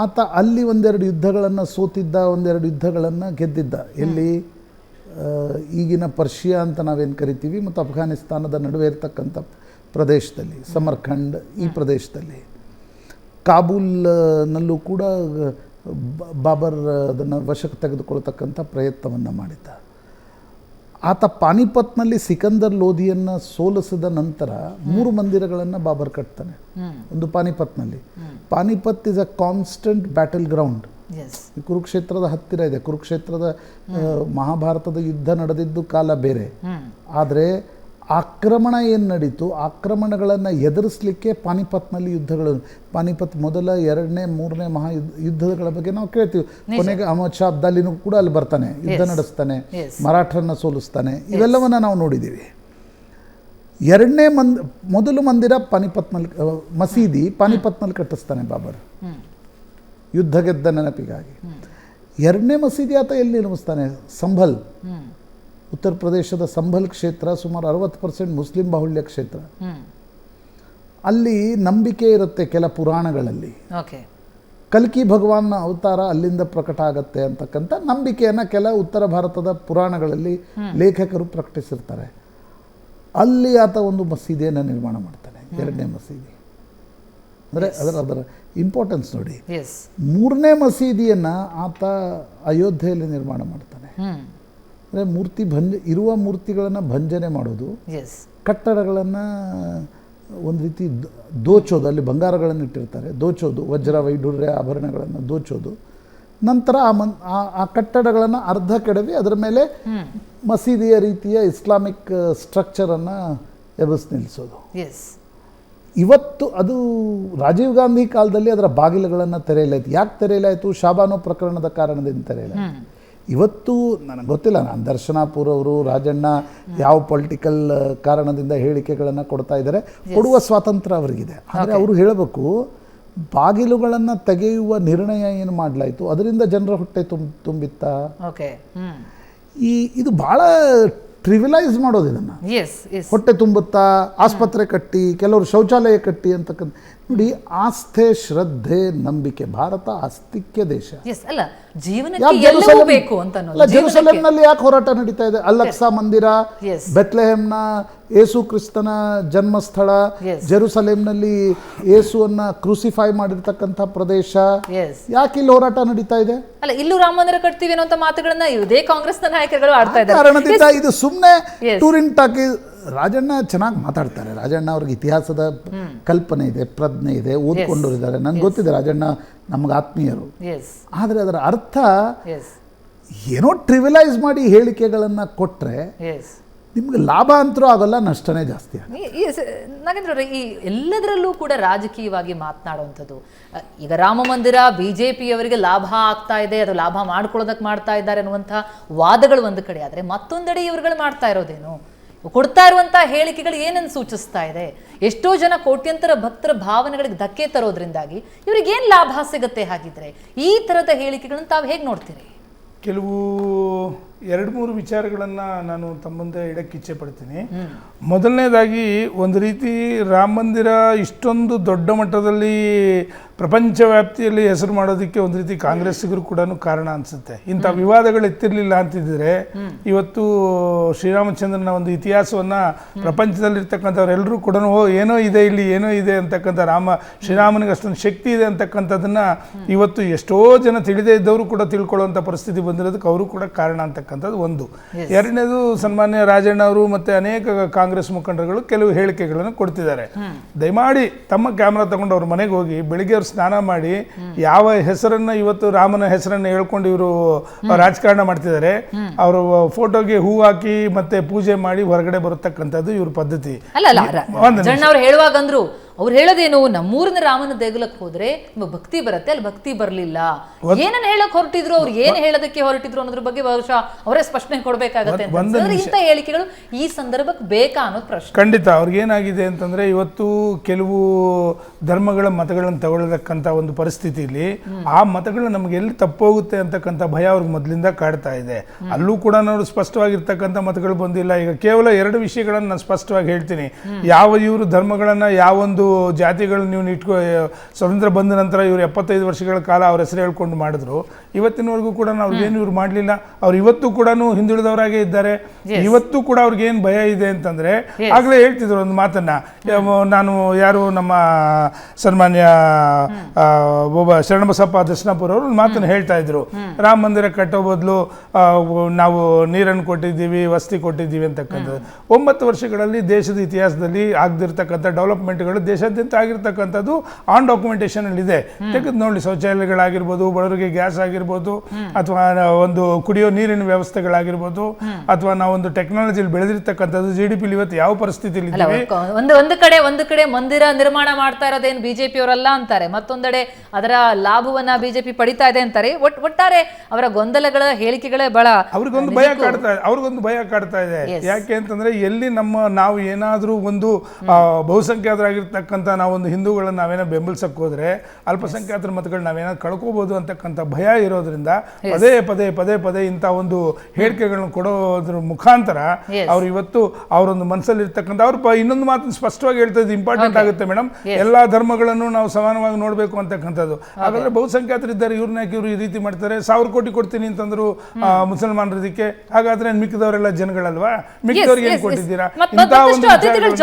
ಆತ ಅಲ್ಲಿ ಒಂದೆರಡು ಯುದ್ಧಗಳನ್ನು ಸೋತಿದ್ದ, ಒಂದೆರಡು ಯುದ್ಧಗಳನ್ನು ಗೆದ್ದಿದ್ದ. ಎಲ್ಲಿ? ಈಗಿನ ಪರ್ಷಿಯಾ ಅಂತ ನಾವೇನು ಕರಿತೀವಿ ಮತ್ತು ಅಫ್ಘಾನಿಸ್ತಾನದ ನಡುವೆ ಇರತಕ್ಕಂಥ ಪ್ರದೇಶದಲ್ಲಿ, ಸಮರ್ಖಂಡ್ ಈ ಪ್ರದೇಶದಲ್ಲಿ. ಕಾಬೂಲ್ನಲ್ಲೂ ಕೂಡ ಬಾಬರ್ ಅದನ್ನು ವಶಕ್ಕೆ ತೆಗೆದುಕೊಳ್ತಕ್ಕಂಥ ಪ್ರಯತ್ನವನ್ನು ಮಾಡಿದ್ದ. ಆತ ಪಾನಿಪತ್ನಲ್ಲಿ ಸಿಕಂದರ್ ಲೋಧಿಯನ್ನು ಸೋಲಿಸಿದ ನಂತರ 3 ಮಂದಿರಗಳನ್ನು ಬಾಬರ್ ಕಟ್ತಾನೆ. ಒಂದು ಪಾನಿಪತ್ನಲ್ಲಿ. Panipat is a constant battle ground. ಕುರುಕ್ಷೇತ್ರದ ಹತ್ತಿರ ಇದೆ. ಕುರುಕ್ಷೇತ್ರದ ಮಹಾಭಾರತದ ಯುದ್ಧ ನಡೆದಿದ್ದು ಕಾಲ ಬೇರೆ. ಆದರೆ ಆಕ್ರಮಣ ಏನು ನಡೀತು, ಆಕ್ರಮಣಗಳನ್ನು ಎದುರಿಸಲಿಕ್ಕೆ ಪಾನಿಪತ್ನಲ್ಲಿ ಯುದ್ಧಗಳು. ಪಾನಿಪತ್ ಮೊದಲ 2ನೇ 3ನೇ ಯುದ್ಧಗಳ ಬಗ್ಗೆ ನಾವು ಕೇಳ್ತೀವಿ. ಕೊನೆಗೆ ಅಹಮದ್ ಶಾ ಅಬ್ದಾಲಿನೂ ಕೂಡ ಅಲ್ಲಿ ಬರ್ತಾನೆ, ಯುದ್ಧ ನಡೆಸ್ತಾನೆ, ಮರಾಠರನ್ನ ಸೋಲಿಸ್ತಾನೆ. ಇವೆಲ್ಲವನ್ನು ನಾವು ನೋಡಿದ್ದೀವಿ. ಮೊದಲು ಮಂದಿರ ಪಾನಿಪತ್ನಲ್ಲಿ, ಮಸೀದಿ ಪಾನಿಪತ್ನಲ್ಲಿ ಕಟ್ಟಿಸ್ತಾನೆ ಬಾಬರ್, ಯುದ್ಧ ಗೆದ್ದ ನೆನಪಿಗಾಗಿ. 2ನೇ ಮಸೀದಿ ಆತ ಎಲ್ಲಿ ನಿರ್ಮಿಸ್ತಾನೆ? ಸಂಭಲ್, ಉತ್ತರ ಪ್ರದೇಶದ ಸಂಭಲ್ ಕ್ಷೇತ್ರ ಸುಮಾರು 60% ಮುಸ್ಲಿಂ ಬಾಹುಳ್ಯ ಕ್ಷೇತ್ರ. ಅಲ್ಲಿ ನಂಬಿಕೆ ಇರುತ್ತೆ ಕೆಲ ಪುರಾಣಗಳಲ್ಲಿ, ಕಲ್ಕಿ ಭಗವಾನ್ನ ಅವತಾರ ಅಲ್ಲಿಂದ ಪ್ರಕಟ ಆಗತ್ತೆ ಅಂತಕ್ಕಂಥ ನಂಬಿಕೆಯನ್ನು ಕೆಲ ಉತ್ತರ ಭಾರತದ ಪುರಾಣಗಳಲ್ಲಿ ಲೇಖಕರು ಪ್ರಕಟಿಸಿರ್ತಾರೆ. ಅಲ್ಲಿ ಆತ ಒಂದು ಮಸೀದಿಯನ್ನು ನಿರ್ಮಾಣ ಮಾಡ್ತಾನೆ, 2ನೇ ಮಸೀದಿ. ಅಂದರೆ ಅದರ ಇಂಪಾರ್ಟೆನ್ಸ್ ನೋಡಿ. 3ನೇ ಮಸೀದಿಯನ್ನು ಆತ ಅಯೋಧ್ಯೆಯಲ್ಲಿ ನಿರ್ಮಾಣ ಮಾಡ್ತಾನೆ. ಅಂದರೆ ಇರುವ ಮೂರ್ತಿಗಳನ್ನು ಭಂಜನೆ ಮಾಡೋದು, ಕಟ್ಟಡಗಳನ್ನು ಒಂದು ರೀತಿ ದೋಚೋದು, ಅಲ್ಲಿ ಬಂಗಾರಗಳನ್ನು ಇಟ್ಟಿರ್ತಾರೆ, ದೋಚೋದು, ವಜ್ರ ವೈಢೂರ್ಯ ಆಭರಣಗಳನ್ನು ದೋಚೋದು. ನಂತರ ಆ ಕಟ್ಟಡಗಳನ್ನು ಅರ್ಧ ಕೆಡವಿ ಅದರ ಮೇಲೆ ಮಸೀದಿಯ ರೀತಿಯ ಇಸ್ಲಾಮಿಕ್ ಸ್ಟ್ರಕ್ಚರನ್ನು ಎಬಸ್ ನಿಲ್ಲಿಸೋದು. ಇವತ್ತು ಅದು ರಾಜೀವ್ ಗಾಂಧಿ ಕಾಲದಲ್ಲಿ ಅದರ ಬಾಗಿಲುಗಳನ್ನು ತೆರೆಯಲಾಯಿತು. ಯಾಕೆ ತೆರೆಯಲಾಯಿತು? ಶಾಬಾನೋ ಪ್ರಕರಣದ ಕಾರಣದಿಂದ ತೆರೆಯಲಾಯಿತು. ಇವತ್ತು ನನಗೆ ಗೊತ್ತಿಲ್ಲ, ನಾನು ದರ್ಶನಾಪುರ್ ಅವರು, ರಾಜಣ್ಣ ಯಾವ ಪೊಲಿಟಿಕಲ್ ಕಾರಣದಿಂದ ಹೇಳಿಕೆಗಳನ್ನು ಕೊಡ್ತಾ ಇದ್ದಾರೆ, ಕೊಡುವ ಸ್ವಾತಂತ್ರ್ಯ ಅವರಿಗಿದೆ. ಆದರೆ ಅವರು ಹೇಳಬೇಕು, ಬಾಗಿಲುಗಳನ್ನು ತೆಗೆಯುವ ನಿರ್ಣಯ ಏನು ಮಾಡಲಾಯಿತು, ಅದರಿಂದ ಜನರ ಹೊಟ್ಟೆ ತುಂಬಿತ್ತಾ? ಇದು ಭಾಳ ಟ್ರಿವಿಲೈಸ್ ಮಾಡೋದು ಇದನ್ನು. ಹೊಟ್ಟೆ ತುಂಬುತ್ತಾ, ಆಸ್ಪತ್ರೆ ಕಟ್ಟಿ, ಕೆಲವರು ಶೌಚಾಲಯ ಕಟ್ಟಿ ಅಂತಕ್ಕಂಥ. ನೋಡಿ, ಆಸ್ಥೆ, ಶ್ರದ್ಧೆ, ನಂಬಿಕೆ. ಭಾರತ ಆಸ್ತಿಕ್ಯ ದೇಶ. ಜೆರುಸಲೇಮ್ನಲ್ಲಿ ಯಾಕೆ ಹೋರಾಟ ನಡೀತಾ ಇದೆ? ಅಲ್-ಅಕ್ಸಾ ಮಂದಿರ, ಬೆತ್ಲೆಹೆಮ್ನ ಯೇಸು ಕ್ರಿಸ್ತನ ಜನ್ಮಸ್ಥಳ, ಜೆರುಸಲೇಮ್ನಲ್ಲಿ ಯೇಸುವನ್ನ ಕ್ರೂಸಿಫೈ ಮಾಡಿರ್ತಕ್ಕಂಥ ಪ್ರದೇಶ. ಯಾಕೆ ಇಲ್ಲಿ ಹೋರಾಟ ನಡೀತಾ ಇದೆ? ಅಲ್ಲ, ಇಲ್ಲೂ ರಾಮ ಮಂದಿರ ಕಟ್ತೀವಿ ಅನ್ನೋ ಮಾತುಗಳನ್ನ ಇದೇ ಕಾಂಗ್ರೆಸ್ನ ನಾಯಕರುಗಳು ಆಡ್ತಾ ಇದ್ದಾರೆ. ಕಾರಣದಿಂದ ಇದು ಸುಮ್ಮನೆ ಟೂರಿಂಗ್ ಟಾಕಿ. ರಾಜಣ್ಣ ಚೆನ್ನಾಗಿ ಮಾತಾಡ್ತಾರೆ. ರಾಜಣ್ಣ ಅವ್ರಿಗೆ ಇತಿಹಾಸದ ಕಲ್ಪನೆ ಇದೆ, ಪ್ರಜ್ಞೆ ಇದೆ, ಓದ್ಕೊಂಡವರಿದ್ದಾರೆ. ನನಗೆ ಗೊತ್ತಿದೆ, ರಾಜಣ್ಣ ನಮ್ಗೆ ಆತ್ಮೀಯರು. ಆದರೆ ಅದರ ಅರ್ಥ ಏನೋ ಟ್ರಿವಿಲೈಸ್ ಮಾಡಿ ಹೇಳಿಕೆಗಳನ್ನು ಕೊಟ್ಟರೆ ಎಸ್ ನಿಮ್ಗೆ ಲಾಭ ಅಂತರೂ ಆಗೋಲ್ಲ, ನಷ್ಟನೇ ಜಾಸ್ತಿ ಆಗುತ್ತೆ. ನಾಗೇಂದ್ರ ಅವರೇ, ಈ ಎಲ್ಲದರಲ್ಲೂ ಕೂಡ ರಾಜಕೀಯವಾಗಿ ಮಾತನಾಡುವಂಥದ್ದು, ಈಗ ರಾಮ ಮಂದಿರ ಬಿಜೆಪಿಯವರಿಗೆ ಲಾಭ ಆಗ್ತಾ ಇದೆ, ಅದು ಲಾಭ ಮಾಡ್ಕೊಳ್ಳೋದಕ್ಕೆ ಮಾಡ್ತಾ ಇದ್ದಾರೆ ಅನ್ನುವಂಥ ವಾದಗಳು ಒಂದು ಕಡೆ ಆದರೆ, ಮತ್ತೊಂದೆಡೆ ಇವ್ರುಗಳು ಮಾಡ್ತಾ ಇರೋದೇನು, ಕೊಡ್ತಾ ಇರುವಂಥ ಹೇಳಿಕೆಗಳು ಏನನ್ನು ಸೂಚಿಸ್ತಾ ಇದೆ? ಎಷ್ಟೋ ಜನ ಕೋಟ್ಯಂತರ ಭಕ್ತರ ಭಾವನೆಗಳಿಗೆ ಧಕ್ಕೆ ತರೋದ್ರಿಂದಾಗಿ ಇವ್ರಿಗೆ ಏನು ಲಾಭ ಸಿಗುತ್ತೆ? ಹಾಗಿದ್ರೆ ಈ ಥರದ ಹೇಳಿಕೆಗಳನ್ನು ತಾವು ಹೇಗೆ ನೋಡ್ತೀರಿ? ಕೆಲವು 2-3 ವಿಚಾರಗಳನ್ನು ನಾನು ತಮ್ಮ ಮುಂದೆ ಇಡಕ್ಕೆ ಇಚ್ಛೆ ಪಡ್ತೀನಿ. ಮೊದಲನೇದಾಗಿ, ಒಂದು ರೀತಿ ರಾಮ ಮಂದಿರ ಇಷ್ಟೊಂದು ದೊಡ್ಡ ಮಟ್ಟದಲ್ಲಿ ಪ್ರಪಂಚ ವ್ಯಾಪ್ತಿಯಲ್ಲಿ ಹೆಸರು ಮಾಡೋದಕ್ಕೆ ಒಂದು ರೀತಿ ಕಾಂಗ್ರೆಸ್ಸಿಗರು ಕೂಡ ಕಾರಣ ಅನಿಸುತ್ತೆ. ಇಂಥ ವಿವಾದಗಳು ಎತ್ತಿರಲಿಲ್ಲ ಅಂತಿದ್ರೆ ಇವತ್ತು ಶ್ರೀರಾಮಚಂದ್ರನ ಒಂದು ಇತಿಹಾಸವನ್ನು ಪ್ರಪಂಚದಲ್ಲಿರ್ತಕ್ಕಂಥವ್ರೆಲ್ಲರೂ ಕೂಡ ಏನೋ ಇದೆ ಇಲ್ಲಿ, ಏನೋ ಇದೆ ಅಂತಕ್ಕಂಥ ಶ್ರೀರಾಮನಿಗೆ ಅಷ್ಟೊಂದು ಶಕ್ತಿ ಇದೆ ಅಂತಕ್ಕಂಥದ್ದನ್ನು ಇವತ್ತು ಎಷ್ಟೋ ಜನ ತಿಳಿದೇ ಇದ್ದವರು ಕೂಡ ತಿಳ್ಕೊಳ್ಳುವಂಥ ಪರಿಸ್ಥಿತಿ ಬಂದಿರೋದಕ್ಕೆ ಅವರು ಕೂಡ ಕಾರಣ ಅಂತಕ್ಕಂಥದ್ದು ಒಂದು. ಎರಡನೇದು, ಸನ್ಮಾನ್ಯ ರಾಜಣ್ಣ ಅವರು ಮತ್ತು ಅನೇಕ ಕಾಂಗ್ರೆಸ್ ಮುಖಂಡರುಗಳು ಕೆಲವು ಹೇಳಿಕೆಗಳನ್ನು ಕೊಡ್ತಿದ್ದಾರೆ. ದಯಮಾಡಿ ತಮ್ಮ ಕ್ಯಾಮ್ರಾ ತಗೊಂಡು ಅವ್ರ ಮನೆಗೆ ಹೋಗಿ ಬೆಳಿಗ್ಗೆ ಅವ್ರು ಸ್ನಾನ ಮಾಡಿ ಯಾವ ಹೆಸರನ್ನ ಇವತ್ತು ರಾಮನ ಹೆಸರನ್ನ ಹೇಳ್ಕೊಂಡು ಇವರು ರಾಜಕಾರಣ ಮಾಡ್ತಿದ್ದಾರೆ, ಅವರು ಫೋಟೋಗೆ ಹೂ ಹಾಕಿ ಮತ್ತೆ ಪೂಜೆ ಮಾಡಿ ಹೊರಗಡೆ ಬರತಕ್ಕಂಥದ್ದು ಇವ್ರ ಪದ್ಧತಿ. ಅವ್ರು ಹೇಳುವಾಗಂದ್ರು, ಅವ್ರು ಹೇಳೋದೇನು, ನಮ್ಮೂರಿನ ರಾಮನ ದೇಗುಲಕ್ಕೆ ಹೋದ್ರೆ ನಿಮಗೆ ಭಕ್ತಿ ಬರುತ್ತೆ, ಅಲ್ಲಿ ಭಕ್ತಿ ಬರಲಿಲ್ಲ, ಏನನ್ನ ಹೇಳಕ್ ಹೊರಟಿದ್ರು, ಅವ್ರು ಏನು ಹೇಳೋದಕ್ಕೆ ಹೊರಟಿದ್ರು ಅನ್ನೋದ್ರ ಬಗ್ಗೆ ಬಹುಶಃ ಅವರೇ ಸ್ಪಷ್ಟನೆ ಕೊಡಬೇಕಾಗತ್ತೆ. ಇಂಥ ಹೇಳಿಕೆಗಳು ಈ ಸಂದರ್ಭಕ್ಕೆ ಬೇಕಾ ಅನ್ನೋದು ಪ್ರಶ್ನೆ. ಖಂಡಿತ. ಅವ್ರಿಗೇನಾಗಿದೆ ಅಂತಂದ್ರೆ, ಇವತ್ತು ಕೆಲವು ಧರ್ಮಗಳ ಮತಗಳನ್ನು ತಗೊಳ್ಳತಕ್ಕಂಥ ಒಂದು ಪರಿಸ್ಥಿತಿಯಲ್ಲಿ ಆ ಮತಗಳು ನಮ್ಗೆ ಎಲ್ಲಿ ತಪ್ಪೋಗುತ್ತೆ ಅಂತಕ್ಕಂಥ ಭಯ ಅವ್ರಿಗೆ ಮೊದಲಿಂದ ಕಾಡ್ತಾ ಇದೆ. ಅಲ್ಲೂ ಕೂಡ ನಾವು ಸ್ಪಷ್ಟವಾಗಿರ್ತಕ್ಕಂಥ ಮತಗಳು ಬಂದಿಲ್ಲ. ಈಗ ಕೇವಲ 2 ವಿಷಯಗಳನ್ನು ನಾನು ಸ್ಪಷ್ಟವಾಗಿ ಹೇಳ್ತೀನಿ. ಯಾವ ಇವರು ಧರ್ಮಗಳನ್ನ, ಯಾವೊಂದು ಜಾತಿಗಳು ನೀವು ಸ್ವಾತಂತ್ರ್ಯ ಬಂದ ನಂತರ ಇವರು 75 ವರ್ಷಗಳ ಕಾಲ ಅವ್ರ ಹೆಸರು ಹೇಳ್ಕೊಂಡು ಮಾಡಿದ್ರು, ಇವತ್ತಿನವರೆಗೂ ಕೂಡ ಅವ್ರಿಗೇನು ಇವ್ರು ಮಾಡಲಿಲ್ಲ. ಅವ್ರು ಇವತ್ತು ಕೂಡ ಹಿಂದುಳಿದವರಾಗೇ ಇದ್ದಾರೆ. ಇವತ್ತು ಕೂಡ ಅವ್ರಿಗೇನು ಭಯ ಇದೆ ಅಂತಂದ್ರೆ, ಆಗ್ಲೇ ಹೇಳ್ತಿದ್ರು ಒಂದು ಮಾತನ್ನ, ನಾನು ಯಾರು ನಮ್ಮ ಸನ್ಮಾನ್ಯ ಒಬ್ಬ ಶರಣಬಸಪ್ಪ ದರ್ಶನಪುರ ಅವರು ಒಂದು ಮಾತನ್ನು ಹೇಳ್ತಾ ಇದ್ರು, ರಾಮ ಮಂದಿರ ಕಟ್ಟೋ ಬದಲು ನಾವು ನೀರನ್ನು ಕೊಟ್ಟಿದ್ದೀವಿ, ವಸತಿ ಕೊಟ್ಟಿದ್ದೀವಿ ಅಂತಕ್ಕಂಥದ್ದು. 9 ವರ್ಷಗಳಲ್ಲಿ ದೇಶದ ಇತಿಹಾಸದಲ್ಲಿ ಆಗದಿರ್ತಕ್ಕಂಥ ಡೆವಲಪ್ಮೆಂಟ್ಗಳು ದೇಶಾದ್ಯಂತ ಆಗಿರ್ತಕ್ಕಂಥದ್ದು ಆನ್ ಡಾಕ್ಯುಮೆಂಟೇಶನ್ ಅಲ್ಲಿ ಇದೆ. ತೆಗೆದು ನೋಡಿ, ಶೌಚಾಲಯಗಳಾಗಿರ್ಬೋದು, ಬಡವರಿಗೆ ಗ್ಯಾಸ್ ಆಗಿರ್ಬೋದು, ಅಥವಾ ಒಂದು ಕುಡಿಯೋ ನೀರಿನ ವ್ಯವಸ್ಥೆಗಳಾಗಿರ್ಬೋದು, ಅಥವಾ ನಾವೊಂದು ಟೆಕ್ನಾಲಜಿಲಿ ಬೆಳೆದಿರ್ತಕ್ಕಂಥದ್ದು, GDP ಇವತ್ತು ಯಾವ ಪರಿಸ್ಥಿತಿಯಲ್ಲಿ ಒಂದು ಕಡೆ ಮಂದಿರ ನಿರ್ಮಾಣ ಮಾಡ್ತಾ ಇರೋದೇನು ಬಿಜೆಪಿ ಅವರಲ್ಲ ಅಂತಾರೆ, ಮತ್ತೊಂದೆಡೆ ಅದರ ಲಾಭವನ್ನ ಬಿಜೆಪಿ ಪಡಿತಾ ಇದೆ ಅಂತಾರೆ. ಒಟ್ಟಾರೆ ಅವರ ಗೊಂದಲಗಳ ಹೇಳಿಕೆಗಳೇ ಬಹಳ ಅವ್ರಿಗೊಂದು ಭಯ ಕಾಡ್ತಾ ಇದೆ. ಯಾಕೆ ಅಂತಂದ್ರೆ, ಎಲ್ಲಿ ನಾವು ಏನಾದ್ರೂ ಒಂದು ಬಹುಸಂಖ್ಯಾತರಾಗಿರ್ತಕ್ಕಂಥ ನಾವೊಂದು ಹಿಂದೂಗಳನ್ನ ನಾವೇನೋ ಬೆಂಬಲಿಸಕ್ ಹೋದ್ರೆ ಅಲ್ಪಸಂಖ್ಯಾತರ ಮತಗಳು ನಾವೇನಾದ್ರು ಕಳ್ಕೋಬಹುದು ಅಂತಕ್ಕಂಥ ಭಯ ಇರೋದ್ರಿಂದ ಪದೇ ಪದೇ ಪದೇ ಪದೇ ಇಂಥ ಒಂದು ಹೇಳಿಕೆಗಳನ್ನ ಕೊಡೋದ್ರ ಮುಖಾಂತರ ಅವ್ರು ಇವತ್ತು ಅವರೊಂದು ಮನಸ್ಸಲ್ಲಿ ಇರ್ತಕ್ಕಂಥ ಇನ್ನೊಂದು ಮಾತನ್ನು ಸ್ಪಷ್ಟವಾಗಿ ಹೇಳ್ತಾ ಇದ್ದು ಇಂಪಾರ್ಟೆಂಟ್ ಆಗುತ್ತೆ ಮೇಡಮ್, ಎಲ್ಲಾ ಧರ್ಮಗಳನ್ನು ನಾವು ಸಮಾನವಾಗಿ ನೋಡ್ಬೇಕು ಅಂತಕ್ಕಂಥದ್ದು. ಹಾಗಾದ್ರೆ ಬಹುಸಂಖ್ಯಾತರಿದ್ದಾರೆ, ಇವ್ರನ್ನ ಇವರು ಈ ರೀತಿ ಮಾಡ್ತಾರೆ. 1000 ಕೋಟಿ ಕೊಡ್ತೀನಿ ಅಂತಂದ್ರು ಮುಸಲ್ಮಾನರು ಇದಕ್ಕೆ, ಹಾಗಾದ್ರೆ ಮಿಕ್ಕಿದವರೆಲ್ಲ ಜನಗಳಲ್ವಾ? ಮಿಕ್ಕಿದವ್ರಿಗೆ ಏನ್ ಕೊಟ್ಟಿದ್ದೀರಾ?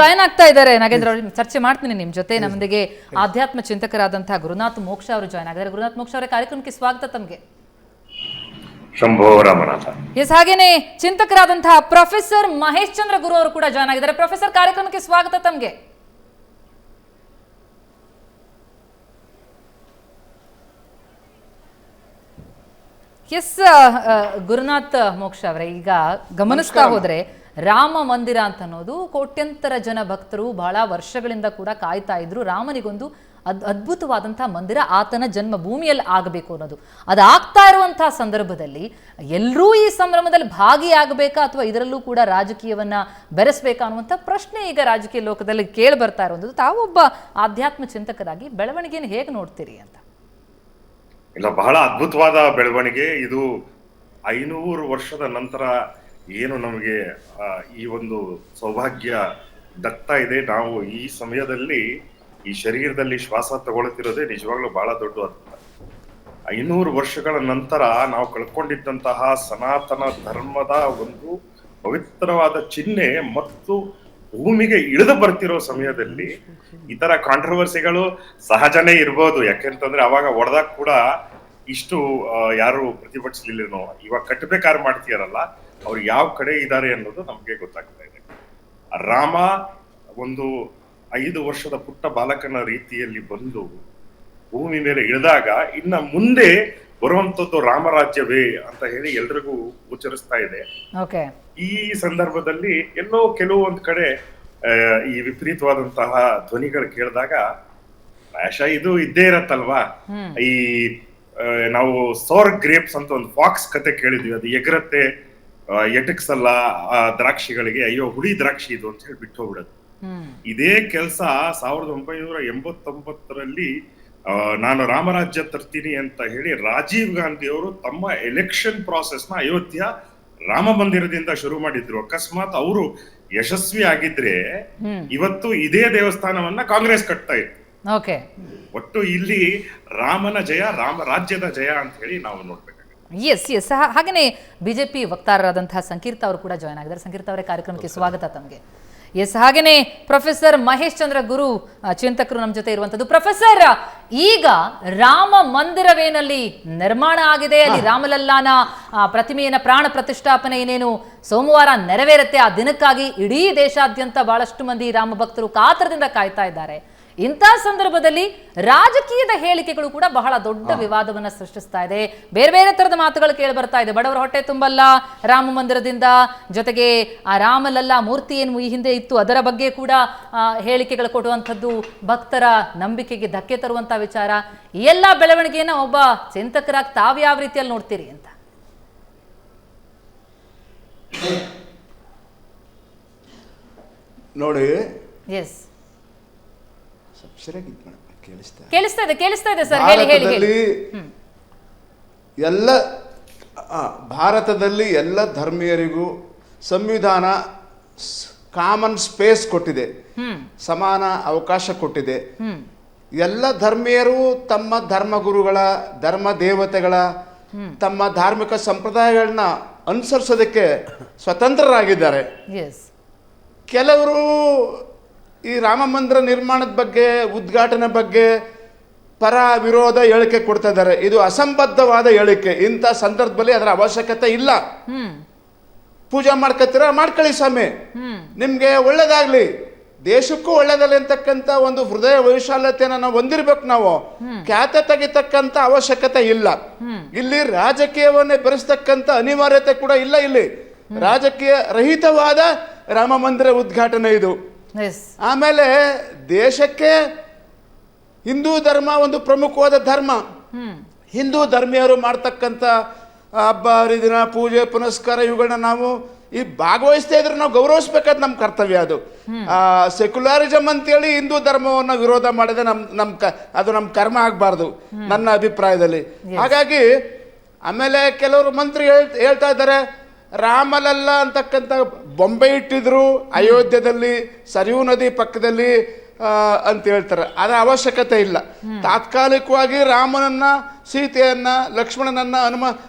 ಜಾಯ್ನ್ ಆಗ್ತಾ ಇದ್ದಾರೆ. ನಾಗೇಂದ್ರ ಅವರು, ಚರ್ಚೆ ಮಾಡ್ತೀನಿ ನಿಮ್ ಜೊತೆ. ನಮ್ಮೊಂದಿಗೆ ಆಧ್ಯಾತ್ಮ ಚಿಂತಕರಾದಂತಹ ಗುರುನಾಥ್ ಮೋಕ್ಷ ಅವರು ಜಾಯ್ನ್ ಆಗಿದ್ದಾರೆ. ಗುರುನಾಥ್ ಮೋಕ್ಷ ಅವರ ಕಾರ್ಯಕ್ರಮಕ್ಕೆ ಸ್ವಾಗತ ತಮಗೆ. ಶಂಭೋ ರಾಮನಾಥ. ಎಸ್, ಹಾಗೇನೆ ಚಿಂತಕರಾದಂತಹ ಪ್ರೊಫೆಸರ್ ಮಹೇಶ್ ಚಂದ್ರ ಗುರು ಅವರು ಕೂಡ ಜಾಯ್ನ್ ಆಗಿದ್ದಾರೆ. ಪ್ರೊಫೆಸರ್, ಕಾರ್ಯಕ್ರಮಕ್ಕೆ ಸ್ವಾಗತ ತಮಗೆ. ಎಸ್, ಗುರುನಾಥ್ ಮೋಕ್ಷ ಅವರೇ, ಈಗ ಗಮನಿಸ್ತಾ ಹೋದ್ರೆ ರಾಮ ಮಂದಿರ ಅಂತ ಅನ್ನೋದು ಕೋಟ್ಯಂತರ ಜನ ಭಕ್ತರು ಬಹಳ ವರ್ಷಗಳಿಂದ ಕೂಡ ಕಾಯ್ತಾ ಇದ್ರು. ರಾಮನಿಗೊಂದು ಅದ್ಭುತವಾದಂತಹ ಮಂದಿರ ಆತನ ಜನ್ಮ ಭೂಮಿಯಲ್ಲಿ ಆಗಬೇಕು ಅನ್ನೋದು. ಅದಾಗ್ತಾ ಇರುವಂತಹ ಸಂದರ್ಭದಲ್ಲಿ ಎಲ್ಲರೂ ಈ ಸಂಭ್ರಮದಲ್ಲಿ ಭಾಗಿಯಾಗಬೇಕಾ, ಅಥವಾ ಇದರಲ್ಲೂ ಕೂಡ ರಾಜಕೀಯವನ್ನ ಬೆರೆಸಬೇಕಾ ಅನ್ನುವಂಥ ಪ್ರಶ್ನೆ ಈಗ ರಾಜಕೀಯ ಲೋಕದಲ್ಲಿ ಕೇಳಿ ಬರ್ತಾ ಇರುವಂಥದ್ದು. ತಾವೊಬ್ಬ ಆಧ್ಯಾತ್ಮ ಚಿಂತಕರಾಗಿ ಬೆಳವಣಿಗೆಯನ್ನು ಹೇಗೆ ನೋಡ್ತೀರಿ ಅಂತ? ಇಲ್ಲ, ಬಹಳ ಅದ್ಭುತವಾದ ಬೆಳವಣಿಗೆ ಇದು. 500 ವರ್ಷದ ನಂತರ ಏನು ನಮಗೆ ಈ ಒಂದು ಸೌಭಾಗ್ಯ ದಕ್ತಾ ಇದೆ. ನಾವು ಈ ಸಮಯದಲ್ಲಿ ಈ ಶರೀರದಲ್ಲಿ ಶ್ವಾಸ ತಗೊಳ್ತಿರೋದೇ ನಿಜವಾಗ್ಲೂ ಬಹಳ ದೊಡ್ಡ ಅದ್ಭುತ. 500 ವರ್ಷಗಳ ನಂತರ ನಾವು ಕಳ್ಕೊಂಡಿದ್ದಂತಹ ಸನಾತನ ಧರ್ಮದ ಒಂದು ಪವಿತ್ರವಾದ ಚಿಹ್ನೆ ಮತ್ತು ಭೂಮಿಗೆ ಇಳಿದು ಬರ್ತಿರೋ ಸಮಯದಲ್ಲಿ ಈ ತರ ಕಾಂಟ್ರವರ್ಸಿಗಳು ಸಹಜನೇ ಇರ್ಬೋದು. ಯಾಕೆಂತಂದ್ರೆ ಅವಾಗ ಹೊಡೆದಾಗ ಕೂಡ ಇಷ್ಟು ಯಾರು ಪ್ರತಿಭಟಿಸ್ಲಿಲ್ಲೇನೋ. ಇವಾಗ ಕಟ್ಟಬೇಕಾದ್ರೆ ಮಾಡ್ತೀಯಾರಲ್ಲ, ಅವ್ರು ಯಾವ ಕಡೆ ಇದ್ದಾರೆ ಅನ್ನೋದು ನಮ್ಗೆ ಗೊತ್ತಾಗ್ತಾ ಇದೆ. ರಾಮ ಒಂದು 5 ವರ್ಷದ ಪುಟ್ಟ ಬಾಲಕನ ರೀತಿಯಲ್ಲಿ ಬಂದು ಭೂಮಿ ಮೇಲೆ ಇಳಿದಾಗ ಇನ್ನ ಮುಂದೆ ಬರುವಂತದ್ದು ರಾಮರಾಜ್ಯವೇ ಅಂತ ಹೇಳಿ ಎಲ್ರಿಗೂ ಗೋಚರಿಸ್ತಾ ಇದೆ. ಓಕೆ. ಈ ಸಂದರ್ಭದಲ್ಲಿ ಎಲ್ಲೋ ಕೆಲವೊಂದ್ ಕಡೆ ಈ ವಿಪರೀತವಾದಂತಹ ಧ್ವನಿಗಳು ಕೇಳಿದಾಗ ಪ್ರಾಯಶಃ ಇದು ಇದ್ದೇ ಇರತ್ತಲ್ವಾ. ಈ ನಾವು ಸೋರ್ ಗ್ರೇಪ್ಸ್ ಅಂತ ಒಂದು ಫಾಕ್ಸ್ ಕತೆ ಕೇಳಿದ್ವಿ, ಅದು ಎಗರತ್ತೆ ಎಟಕ್ಸಲ್ಲ ಆ ದ್ರಾಕ್ಷಿಗಳಿಗೆ, ಅಯ್ಯೋ ಹುಳಿ ದ್ರಾಕ್ಷಿ ಇದು ಅಂತ ಹೇಳಿ ಬಿಟ್ಟು ಹೋಗ್ಬಿಡೋದು. ಇದೇ ಕೆಲಸ 1989ರಲ್ಲಿ ನಾನು ರಾಮರಾಜ್ಯ ತರ್ತೀನಿ ಅಂತ ಹೇಳಿ ರಾಜೀವ್ ಗಾಂಧಿ ಅವರು ತಮ್ಮ ಎಲೆಕ್ಷನ್ ಪ್ರಾಸೆಸ್ ನ ಅಯೋಧ್ಯ ರಾಮ ಮಂದಿರದಿಂದ ಶುರು ಮಾಡಿದ್ರು. ಅಕಸ್ಮಾತ್ ಅವರು ಯಶಸ್ವಿ ಆಗಿದ್ರೆ ಇವತ್ತು ಇದೇ ದೇವಸ್ಥಾನವನ್ನ ಕಾಂಗ್ರೆಸ್ ಕಟ್ತಾ ಇತ್ತು. ಓಕೆ. ಒಟ್ಟು ಇಲ್ಲಿ ರಾಮನ ಜಯ, ರಾಮರಾಜ್ಯದ ಜಯ ಅಂತ ಹೇಳಿ ನಾವು ನೋಡ್ಬೇಕಾಗುತ್ತೆ. ಎಸ್. ಹಾಗೇನೆ ಬಿಜೆಪಿ ವಕ್ತಾರರಾದಂತಹ ಸಂಕೀರ್ತ ಅವರು ಕೂಡ ಜಾಯ್ನ್ ಆಗಿದ್ದಾರೆ. ಸಂಕೀರ್ತ ಅವರೇ, ಕಾರ್ಯಕ್ರಮಕ್ಕೆ ಸ್ವಾಗತ ತಮಗೆ. ಎಸ್, ಹಾಗೇನೆ ಪ್ರೊಫೆಸರ್ ಮಹೇಶ್ ಚಂದ್ರ ಗುರು ಚಿಂತಕರು ನಮ್ಮ ಜೊತೆ ಇರುವಂತದ್ದು. ಪ್ರೊಫೆಸರ್, ಈಗ ರಾಮ ಮಂದಿರವೇನಲ್ಲಿ ನಿರ್ಮಾಣ ಆಗಿದೆ, ಅಲ್ಲಿ ರಾಮಲಲ್ಲಾನ ಪ್ರತಿಮೆಯನ್ನ ಪ್ರಾಣ ಪ್ರತಿಷ್ಠಾಪನೆ ಏನೇನು ಸೋಮವಾರ ನೆರವೇರುತ್ತೆ, ಆ ದಿನಕ್ಕಾಗಿ ಇಡೀ ದೇಶಾದ್ಯಂತ ಬಹಳಷ್ಟು ಮಂದಿ ರಾಮ ಭಕ್ತರು ಕಾತರದಿಂದ ಕಾಯ್ತಾ ಇದ್ದಾರೆ. ಇಂಥ ಸಂದರ್ಭದಲ್ಲಿ ರಾಜಕೀಯದ ಹೇಳಿಕೆಗಳು ಕೂಡ ಬಹಳ ದೊಡ್ಡ ವಿವಾದವನ್ನ ಸೃಷ್ಟಿಸ್ತಾ ಇದೆ. ಬೇರೆ ಬೇರೆ ತರದ ಮಾತುಗಳು ಕೇಳಿ ಬರ್ತಾ ಇದೆ. ಬಡವರ ಹೊಟ್ಟೆ ತುಂಬಲ್ಲ ರಾಮ ಮಂದಿರದಿಂದ, ಜೊತೆಗೆ ಆ ರಾಮಲಲ್ಲಾ ಮೂರ್ತಿ ಏನು ಈ ಹಿಂದೆ ಇತ್ತು ಅದರ ಬಗ್ಗೆ ಕೂಡ ಹೇಳಿಕೆಗಳು ಕೊಡುವಂಥದ್ದು ಭಕ್ತರ ನಂಬಿಕೆಗೆ ಧಕ್ಕೆ ತರುವಂತ ವಿಚಾರ. ಈ ಎಲ್ಲ ಬೆಳವಣಿಗೆಯನ್ನ ಒಬ್ಬ ಚಿಂತಕರಾಗಿ ತಾವು ಯಾವ ರೀತಿಯಲ್ಲಿ ನೋಡ್ತೀರಿ ಅಂತ? ನೋಡಿ, ಎಸ್, ಕೇಳಿಸ್ತಾ ಇದೆ ಸರ್, ಹೇಳಿ. ಎಲ್ಲ ಭಾರತದಲ್ಲಿ ಎಲ್ಲ ಧರ್ಮೀಯರಿಗೂ ಸಂವಿಧಾನ ಕಾಮನ್ ಸ್ಪೇಸ್ ಕೊಟ್ಟಿದೆ, ಸಮಾನ ಅವಕಾಶ ಕೊಟ್ಟಿದೆ. ಎಲ್ಲ ಧರ್ಮೀಯರು ತಮ್ಮ ಧರ್ಮಗುರುಗಳ, ಧರ್ಮ ದೇವತೆಗಳ, ತಮ್ಮ ಧಾರ್ಮಿಕ ಸಂಪ್ರದಾಯಗಳನ್ನ ಅನುಸರಿಸೋದಕ್ಕೆ ಸ್ವತಂತ್ರರಾಗಿದ್ದಾರೆ. ಕೆಲವರು ಈ ರಾಮ ಮಂದಿರ ನಿರ್ಮಾಣದ ಬಗ್ಗೆ, ಉದ್ಘಾಟನೆ ಬಗ್ಗೆ ಪರ ವಿರೋಧ ಹೇಳಿಕೆ ಕೊಡ್ತಾ ಇದ್ದಾರೆ. ಇದು ಅಸಂಬದ್ಧವಾದ ಹೇಳಿಕೆ. ಇಂಥ ಸಂದರ್ಭದಲ್ಲಿ ಅದರ ಅವಶ್ಯಕತೆ ಇಲ್ಲ. ಪೂಜೆ ಮಾಡ್ಕೊತೀರ, ಮಾಡ್ಕೊಳ್ಳಿ ಸ್ವಾಮಿ, ನಿಮ್ಗೆ ಒಳ್ಳೇದಾಗ್ಲಿ, ದೇಶಕ್ಕೂ ಒಳ್ಳೇದಲ್ಲ ಅಂತಕ್ಕಂಥ ಒಂದು ಹೃದಯ ವೈಶಾಲ್ಯತೆಯನ್ನು ನಾವು ಹೊಂದಿರ್ಬೇಕು. ನಾವು ಖ್ಯಾತೆ ತೆಗಿತಕ್ಕಂಥ ಅವಶ್ಯಕತೆ ಇಲ್ಲ. ಇಲ್ಲಿ ರಾಜಕೀಯವನ್ನೇ ಬೆರೆಸ್ತಕ್ಕಂಥ ಅನಿವಾರ್ಯತೆ ಕೂಡ ಇಲ್ಲ. ಇಲ್ಲಿ ರಾಜಕೀಯ ರಹಿತವಾದ ರಾಮ ಮಂದಿರ ಉದ್ಘಾಟನೆ ಇದು. ಆಮೇಲೆ ದೇಶಕ್ಕೆ ಹಿಂದೂ ಧರ್ಮ ಒಂದು ಪ್ರಮುಖವಾದ ಧರ್ಮ. ಹಿಂದೂ ಧರ್ಮೀಯರು ಮಾಡ್ತಕ್ಕಂಥ ಹಬ್ಬ ಹರಿದಿನ, ಪೂಜೆ ಪುನಸ್ಕಾರ ಇವುಗಳನ್ನ ನಾವು ಈ ಭಾಗವಹಿಸ್ತಾ ಇದ್ರೆ ನಾವು ಗೌರವಿಸ್ಬೇಕಾದ ನಮ್ಮ ಕರ್ತವ್ಯ. ಅದು ಸೆಕ್ಯುಲರಿಸಮ್ ಅಂತೇಳಿ ಹಿಂದೂ ಧರ್ಮವನ್ನು ವಿರೋಧ ಮಾಡಿದ್ರೆ ಅದು ನಮ್ಮ ಕರ್ಮ ಆಗಬಾರ್ದು ನನ್ನ ಅಭಿಪ್ರಾಯದಲ್ಲಿ. ಹಾಗಾಗಿ ಆಮೇಲೆ ಕೆಲವರು ಮಂತ್ರಿ ಹೇಳ್ತಾ ಇದ್ದಾರೆ, ರಾಮಲಲ್ಲ ಅಂತಕ್ಕಂಥ ಬೊಂಬೆ ಇಟ್ಟಿದ್ರು ಅಯೋಧ್ಯದಲ್ಲಿ ಸರಿಯೂ ನದಿ ಪಕ್ಕದಲ್ಲಿ ಅಂತ ಹೇಳ್ತಾರೆ. ಅದರ ಅವಶ್ಯಕತೆ ಇಲ್ಲ. ತಾತ್ಕಾಲಿಕವಾಗಿ ರಾಮನನ್ನ, ಸೀತೆಯನ್ನ, ಲಕ್ಷ್ಮಣನನ್ನ,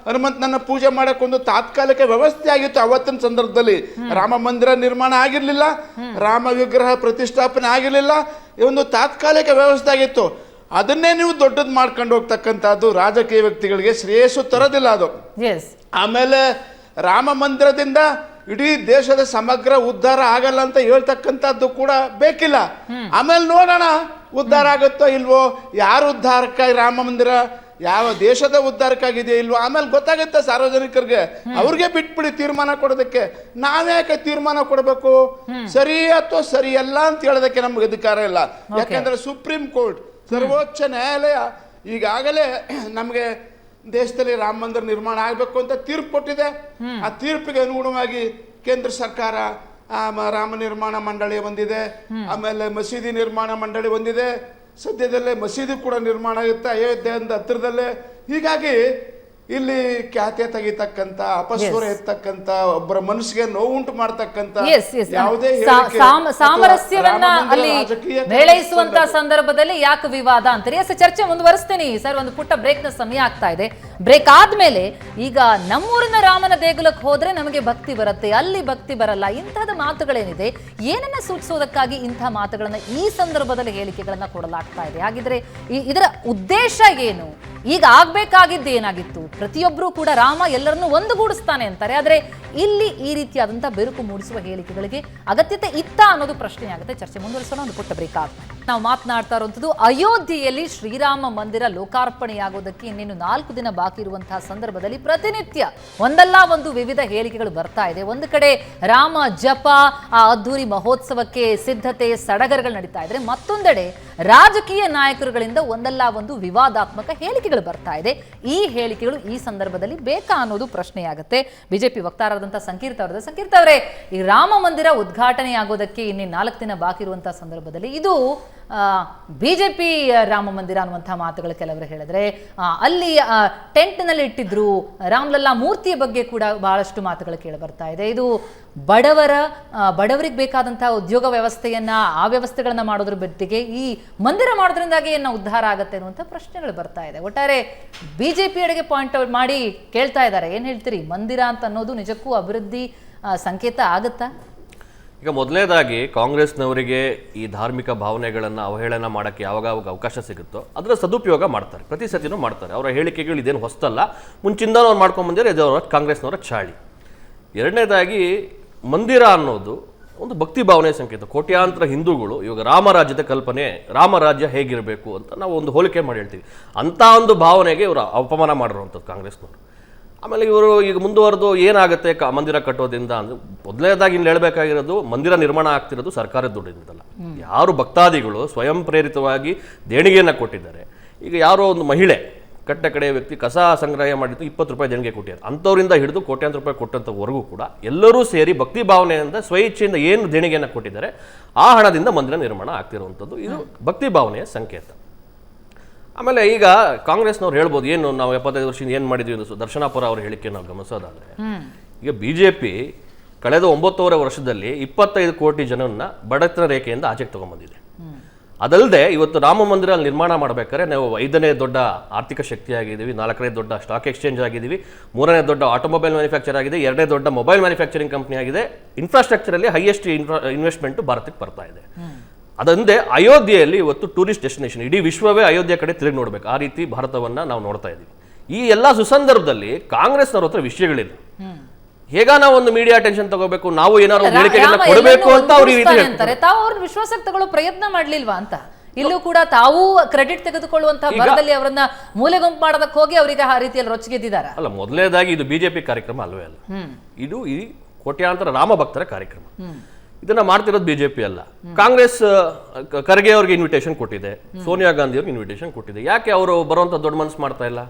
ಹನುಮಂತನನ್ನ ಪೂಜೆ ಮಾಡಕ್ಕೊಂದು ತಾತ್ಕಾಲಿಕ ವ್ಯವಸ್ಥೆ ಆಗಿತ್ತು. ಅವತ್ತಿನ ಸಂದರ್ಭದಲ್ಲಿ ರಾಮ ಮಂದಿರ ನಿರ್ಮಾಣ ಆಗಿರ್ಲಿಲ್ಲ, ರಾಮ ವಿಗ್ರಹ ಪ್ರತಿಷ್ಠಾಪನೆ ಆಗಿರ್ಲಿಲ್ಲ. ಒಂದು ತಾತ್ಕಾಲಿಕ ವ್ಯವಸ್ಥೆ ಆಗಿತ್ತು. ಅದನ್ನೇ ನೀವು ದೊಡ್ಡದು ಮಾಡ್ಕೊಂಡು ಹೋಗ್ತಕ್ಕಂಥದ್ದು ರಾಜಕೀಯ ವ್ಯಕ್ತಿಗಳಿಗೆ ಶ್ರೇಯಸ್ಸು ತರೋದಿಲ್ಲ ಅದು. ಆಮೇಲೆ ರಾಮ ಮಂದಿರದಿಂದ ಇಡೀ ದೇಶದ ಸಮಗ್ರ ಉದ್ಧಾರ ಆಗಲ್ಲ ಅಂತ ಹೇಳ್ತಕ್ಕಂಥದ್ದು ಕೂಡ ಬೇಕಿಲ್ಲ. ಆಮೇಲೆ ನೋಡೋಣ ಉದ್ಧಾರ ಆಗುತ್ತೋ ಇಲ್ವೋ, ಯಾರು ಉದ್ಧಾರಕ್ಕಾಗಿ ರಾಮ ಮಂದಿರ ಯಾವ ದೇಶದ ಉದ್ಧಾರಕ್ಕಾಗಿದೆಯೋ ಇಲ್ವೋ ಆಮೇಲೆ ಗೊತ್ತಾಗುತ್ತೆ ಸಾರ್ವಜನಿಕರಿಗೆ. ಅವ್ರಿಗೆ ಬಿಟ್ಬಿಡಿ ತೀರ್ಮಾನ ಕೊಡೋದಕ್ಕೆ. ನಾವ್ಯಾಕೆ ತೀರ್ಮಾನ ಕೊಡಬೇಕು? ಸರಿ ಅಥವಾ ಸರಿ ಅಲ್ಲ ಅಂತ ಹೇಳೋದಕ್ಕೆ ನಮ್ಗೆ ಅಧಿಕಾರ ಇಲ್ಲ. ಯಾಕಂದ್ರೆ ಸುಪ್ರೀಂ ಕೋರ್ಟ್, ಸರ್ವೋಚ್ಚ ನ್ಯಾಯಾಲಯ ಈಗಾಗಲೇ ನಮಗೆ ದೇಶದಲ್ಲಿ ರಾಮ ಮಂದಿರ ನಿರ್ಮಾಣ ಆಗಬೇಕು ಅಂತ ತೀರ್ಪು ಕೊಟ್ಟಿದೆ. ಆ ತೀರ್ಪಿಗೆ ಅನುಗುಣವಾಗಿ ಕೇಂದ್ರ ಸರ್ಕಾರ ರಾಮ ನಿರ್ಮಾಣ ಮಂಡಳಿ ಹೊಂದಿದೆ, ಆಮೇಲೆ ಮಸೀದಿ ನಿರ್ಮಾಣ ಮಂಡಳಿ ಹೊಂದಿದೆ. ಸದ್ಯದಲ್ಲೇ ಮಸೀದಿ ಕೂಡ ನಿರ್ಮಾಣ ಆಗುತ್ತೆ ಅಯೋಧ್ಯೆಯಿಂದ ಹತ್ತಿರದಲ್ಲೇ. ಹೀಗಾಗಿ ಇಲ್ಲಿ ಖ್ಯಾತೆ ತೆಗಿತಕ್ಕಂತ, ಅಪಸ್ವರ ಎತ್ತಕ್ಕಂತ, ಒಬ್ಬರ ಮನಸ್ಸಿಗೆ ನೋವುಂಟು ಮಾಡ್ತಕ್ಕಂತ ಯಾವುದೇ ಸಾಮರಸ್ಯವನ್ನ ಅಲ್ಲಿ ಮೇಳೈಸುವಂತ ಸಂದರ್ಭದಲ್ಲಿ ಯಾಕೆ ವಿವಾದ ಅಂತಾರೆ? ಎಸ್, ಚರ್ಚೆ ಮುಂದುವರಿಸ್ತೀನಿ ಸರ್. ಒಂದು ಪುಟ್ಟ ಬ್ರೇಕ್ ನ ಸಮಯ ಆಗ್ತಾ ಇದೆ. ಬ್ರೇಕ್ ಆದ್ಮೇಲೆ ಈಗ ನಮ್ಮೂರಿನ ರಾಮನ ದೇಗುಲಕ್ಕೆ ಹೋದ್ರೆ ನಮಗೆ ಭಕ್ತಿ ಬರುತ್ತೆ, ಅಲ್ಲಿ ಭಕ್ತಿ ಬರಲ್ಲ, ಇಂತಹದ ಮಾತುಗಳೇನಿದೆ, ಏನನ್ನ ಸೂಚಿಸೋದಕ್ಕಾಗಿ ಇಂಥ ಮಾತುಗಳನ್ನ ಈ ಸಂದರ್ಭದಲ್ಲಿ ಹೇಳಿಕೆಗಳನ್ನ ಕೊಡಲಾಗ್ತಾ ಇದೆ? ಹಾಗಿದ್ರೆ ಇದರ ಉದ್ದೇಶ ಏನು? ಈಗ ಆಗ್ಬೇಕಾಗಿದ್ದು ಏನಾಗಿತ್ತು? ಪ್ರತಿಯೊಬ್ಬರೂ ಕೂಡ ರಾಮ ಎಲ್ಲರನ್ನೂ ಒಂದುಗೂಡಿಸ್ತಾನೆ ಅಂತಾರೆ, ಆದ್ರೆ ಇಲ್ಲಿ ಈ ರೀತಿಯಾದಂಥ ಬೆರುಕು ಮೂಡಿಸುವ ಹೇಳಿಕೆಗಳಿಗೆ ಅಗತ್ಯತೆ ಇತ್ತ ಅನ್ನೋದು ಪ್ರಶ್ನೆ ಆಗುತ್ತೆ. ಚರ್ಚೆ ಮುಂದುವರಿಸೋಣ, ಒಂದು ಪುಟ್ಟ ಬ್ರೇಕ್ ಆದ್ಮೇಲೆ. ನಾವು ಮಾತನಾಡ್ತಾ ಇರುವಂಥದ್ದು ಅಯೋಧ್ಯೆಯಲ್ಲಿ ಶ್ರೀರಾಮ ಮಂದಿರ ಲೋಕಾರ್ಪಣೆಯಾಗೋದಕ್ಕೆ ಇನ್ನೇನು 4 ದಿನ ಬಾಕಿ ಇರುವಂತಹ ಸಂದರ್ಭದಲ್ಲಿ ಪ್ರತಿನಿತ್ಯ ಒಂದಲ್ಲ ಒಂದು ವಿವಿಧ ಹೇಳಿಕೆಗಳು ಬರ್ತಾ ಇದೆ. ಒಂದು ಕಡೆ ರಾಮ ಜಪ, ಆ ಅದ್ದೂರಿ ಮಹೋತ್ಸವಕ್ಕೆ ಸಿದ್ಧತೆ ಸಡಗರಗಳು ನಡೀತಾ ಇದ್ರೆ, ಮತ್ತೊಂದೆಡೆ ರಾಜಕೀಯ ನಾಯಕರುಗಳಿಂದ ಒಂದಲ್ಲ ಒಂದು ವಿವಾದಾತ್ಮಕ ಹೇಳಿಕೆಗಳು ಬರ್ತಾ ಇದೆ. ಈ ಹೇಳಿಕೆಗಳು ಈ ಸಂದರ್ಭದಲ್ಲಿ ಬೇಕಾ ಅನ್ನೋದು ಪ್ರಶ್ನೆಯಾಗುತ್ತೆ. ಬಿಜೆಪಿ ವಕ್ತಾರರಾದಂತಹ ಸಂಕೀರ್ತ ಅವರೇ, ಈ ರಾಮ ಮಂದಿರ ಉದ್ಘಾಟನೆ ಆಗೋದಕ್ಕೆ ಇನ್ನೇನು 4 ದಿನ ಬಾಕಿ ಇರುವಂತಹ ಸಂದರ್ಭದಲ್ಲಿ ಇದು ಬಿಜೆಪಿ ರಾಮ ಮಂದಿರ ಅನ್ನುವಂತಹ ಮಾತುಗಳು ಕೆಲವರು ಹೇಳಿದ್ರೆ, ಅಲ್ಲಿ ಟೆಂಟ್ನಲ್ಲಿ ಇಟ್ಟಿದ್ರು ರಾಮ್ಲಲ್ಲಾ ಮೂರ್ತಿಯ ಬಗ್ಗೆ ಕೂಡ ಬಹಳಷ್ಟು ಮಾತುಗಳು ಕೇಳಿ ಬರ್ತಾ ಇದೆ. ಇದು ಬಡವರಿಗೆ ಬೇಕಾದಂತಹ ಉದ್ಯೋಗ ವ್ಯವಸ್ಥೆಯನ್ನ, ಆ ವ್ಯವಸ್ಥೆಗಳನ್ನ ಮಾಡೋದ್ರ ಬದಲಿಗೆ ಈ ಮಂದಿರ ಮಾಡೋದ್ರಿಂದಾಗಿ ಏನು ಉದ್ಧಾರ ಆಗುತ್ತೆ ಅನ್ನುವಂಥ ಪ್ರಶ್ನೆಗಳು ಬರ್ತಾ ಇದೆ. ಒಟ್ಟಾರೆ ಬಿಜೆಪಿ ಎಡೆಗೆ ಪಾಯಿಂಟ್ ಔಟ್ ಮಾಡಿ ಕೇಳ್ತಾ ಇದ್ದಾರೆ, ಏನ್ ಹೇಳ್ತೀರಿ? ಮಂದಿರ ಅಂತ ಅನ್ನೋದು ನಿಜಕ್ಕೂ ಅಭಿವೃದ್ಧಿ ಸಂಕೇತ ಆಗುತ್ತಾ? ಈಗ ಮೊದಲನೇದಾಗಿ ಕಾಂಗ್ರೆಸ್ನವರಿಗೆ ಈ ಧಾರ್ಮಿಕ ಭಾವನೆಗಳನ್ನು ಅವಹೇಳನ ಮಾಡೋಕ್ಕೆ ಯಾವಾಗ ಅವಕಾಶ ಸಿಗುತ್ತೋ ಅದರ ಸದುಪಯೋಗ ಮಾಡ್ತಾರೆ, ಪ್ರತಿ ಸತಿನೂ ಮಾಡ್ತಾರೆ. ಅವರ ಹೇಳಿಕೆಗಳು ಇದೇನು ಹೊಸ್ತಲ್ಲ, ಮುಂಚಿಂದ ಅವ್ರು ಮಾಡ್ಕೊಂಡು ಬಂದಿರೋ ಇದು ಕಾಂಗ್ರೆಸ್ನವರ ಚಾಳಿ. ಎರಡನೇದಾಗಿ ಮಂದಿರ ಅನ್ನೋದು ಒಂದು ಭಕ್ತಿ ಭಾವನೆ ಸಂಕೇತ. ಕೋಟ್ಯಾಂತರ ಹಿಂದೂಗಳು ಇವಾಗ ರಾಮರಾಜ್ಯದ ಕಲ್ಪನೆ, ರಾಮರಾಜ್ಯ ಹೇಗಿರಬೇಕು ಅಂತ ನಾವು ಒಂದು ಹೋಲಿಕೆ ಮಾಡಿ ಹೇಳ್ತೀವಿ. ಅಂಥ ಒಂದು ಭಾವನೆಗೆ ಇವರು ಅಪಮಾನ ಮಾಡಿರುವಂಥದ್ದು ಕಾಂಗ್ರೆಸ್ನವರು. ಆಮೇಲೆ ಇವರು ಈಗ ಮುಂದುವರೆದು ಏನಾಗುತ್ತೆ ಮಂದಿರ ಕಟ್ಟೋದ್ರಿಂದ ಅಂದರೆ, ಮೊದಲನೇದಾಗಿ ಇಲ್ಲಿ ಹೇಳಬೇಕಾಗಿರೋದು ಮಂದಿರ ನಿರ್ಮಾಣ ಆಗ್ತಿರೋದು ಸರ್ಕಾರದ ದುಡ್ಡಿಂದಲ್ಲ. ಯಾರು ಭಕ್ತಾದಿಗಳು ಸ್ವಯಂ ಪ್ರೇರಿತವಾಗಿ ದೇಣಿಗೆಯನ್ನು ಕೊಟ್ಟಿದ್ದಾರೆ. ಈಗ ಯಾರೋ ಒಂದು ಮಹಿಳೆ ಕಡೆ ವ್ಯಕ್ತಿ ಕಸ ಸಂಗ್ರಹ ಮಾಡಿದ್ದು 20 ರೂಪಾಯಿ ದೇಣಿಗೆ ಕೊಟ್ಟಿದ್ದಾರೆ. ಅಂಥವರಿಂದ ಹಿಡಿದು ಕೋಟ್ಯಾಂತರ ರೂಪಾಯಿ ಕೊಟ್ಟಂಥವರೆಗೂ ಕೂಡ ಎಲ್ಲರೂ ಸೇರಿ ಭಕ್ತಿ ಭಾವನೆಯಿಂದ ಸ್ವಇಚ್ಛೆಯಿಂದ ಏನು ದೇಣಿಗೆಯನ್ನು ಕೊಟ್ಟಿದ್ದಾರೆ ಆ ಹಣದಿಂದ ಮಂದಿರ ನಿರ್ಮಾಣ ಆಗ್ತಿರುವಂಥದ್ದು. ಇದು ಭಕ್ತಿ ಭಾವನೆಯ ಸಂಕೇತ. ಆಮೇಲೆ ಈಗ ಕಾಂಗ್ರೆಸ್ನವ್ರು ಹೇಳ್ಬೋದು, ಏನು ನಾವು 75 ವರ್ಷದಿಂದ ಏನು ಮಾಡಿದ್ವಿ ಅಂತ. ದರ್ಶನಾಪುರ ಅವ್ರ ಹೇಳಿಕೆ ನಾವು ಗಮನಿಸೋದಾದ್ರೆ, ಈಗ ಬಿಜೆಪಿ ಕಳೆದ 9.5 ವರ್ಷದಲ್ಲಿ 25 ಕೋಟಿ ಜನರನ್ನ ಬಡತನ ರೇಖೆಯಿಂದ ಆಚೆಗೆ ತಗೊಂಡ್ಬಂದಿದೆ. ಅದಲ್ಲದೆ ಇವತ್ತು ರಾಮ ಮಂದಿರ ನಿರ್ಮಾಣ ಮಾಡಬೇಕಾದ್ರೆ ನಾವು 5ನೇ ದೊಡ್ಡ ಆರ್ಥಿಕ ಶಕ್ತಿ ಆಗಿದ್ದೀವಿ, 4ನೇ ದೊಡ್ಡ ಸ್ಟಾಕ್ ಎಕ್ಸ್ಚೇಂಜ್ ಆಗಿದ್ದೀವಿ, 3ನೇ ದೊಡ್ಡ ಆಟೋಮೊಬೈಲ್ ಮ್ಯಾನುಫ್ಯಾಕ್ಚರ್ ಆಗಿದೆ, 2ನೇ ದೊಡ್ಡ ಮೊಬೈಲ್ ಮ್ಯಾನುಫ್ಯಾಕ್ಚರಿಂಗ್ ಕಂಪ್ನಿ ಆಗಿದೆ. ಇನ್ಫ್ರಾಸ್ಟ್ರಕ್ಚರಲ್ಲಿ ಹೈಯೆಸ್ಟ್ ಇನ್ವೆಸ್ಟ್ಮೆಂಟ್ ಭಾರತಕ್ಕೆ ಬರ್ತಾ ಇದೆ. ಅದೊಂದೇ ಅಯೋಧ್ಯೆಯಲ್ಲಿ ಇವತ್ತು ಟೂರಿಸ್ಟ್ ಡೆಸ್ಟಿನೇಷನ್, ಇಡೀ ವಿಶ್ವವೇ ಅಯೋಧ್ಯೆ ಕಡೆ ತಿರುಗಿ ನೋಡ್ಬೇಕು, ಆ ರೀತಿ ಭಾರತವನ್ನ ನಾವು ನೋಡ್ತಾ ಇದ್ದೀವಿ. ಈ ಎಲ್ಲ ಸುಸಂದರ್ಭದಲ್ಲಿ ಕಾಂಗ್ರೆಸ್ನವ್ರ ಹತ್ರ ವಿಷಯಗಳಿಲ್ಲ. ಹೇಗ ನಾವು ಒಂದು ಮೀಡಿಯಾ ಅಟೆನ್ಷನ್ ತಗೋಬೇಕು, ನಾವು ಏನಾದ್ರು ಹೇಳಿಕೆಗಳನ್ನ ಕೊಡಬೇಕು ಅಂತ ಅವ್ರು ಈ ರೀತಿ ಹೇಳ್ತಾರೆ. ತಾವು ಅವ್ರ ವಿಶ್ವಾಸಕ್ಕೆ ತಗೊಳ್ಳೋ ಪ್ರಯತ್ನ ಮಾಡ್ಲಿಲ್ವಾ ಅಂತ? ಇಲ್ಲೂ ಕೂಡ ತಾವು ಕ್ರೆಡಿಟ್ ತೆಗೆದುಕೊಳ್ಳುವಂತಹ ಭರದಲ್ಲಿ ಅವರನ್ನ ಮೂಲೆ ಗುಂಪು ಮಾಡೋದಕ್ಕೆ ಹೋಗಿ ಅವರಿಗೆ ಆ ರೀತಿಯಲ್ಲಿ ರೊಚ್ಚಿಗೆದ್ದಿದ್ದಾರೆ. ಅಲ್ಲ, ಮೊದಲನೇದಾಗಿ ಇದು ಬಿಜೆಪಿ ಕಾರ್ಯಕ್ರಮ ಅಲ್ವೇ ಅಲ್ಲ, ಇದು ಈ ಕೋಟ್ಯಾಂತರ ರಾಮ ಭಕ್ತರ ಕಾರ್ಯಕ್ರಮ. ಇದನ್ನ ಮಾಡ್ತಿರೋದು ಬಿಜೆಪಿ ಅಲ್ಲ. ಕಾಂಗ್ರೆಸ್ ಖರ್ಗೆ ಅವ್ರಿಗೆ ಇನ್ವಿಟೇಷನ್ ಕೊಟ್ಟಿದೆ, ಸೋನಿಯಾ ಗಾಂಧಿ ಅವ್ರಿಗೆ ಇನ್ವಿಟೇಷನ್ ಕೊಟ್ಟಿದೆ. ಯಾಕೆ ಅವರು ಬರುವಂತ ದೊಡ್ಡ ಮನಸ್ಸು ಮಾಡ್ತಾ ಇಲ್ಲ?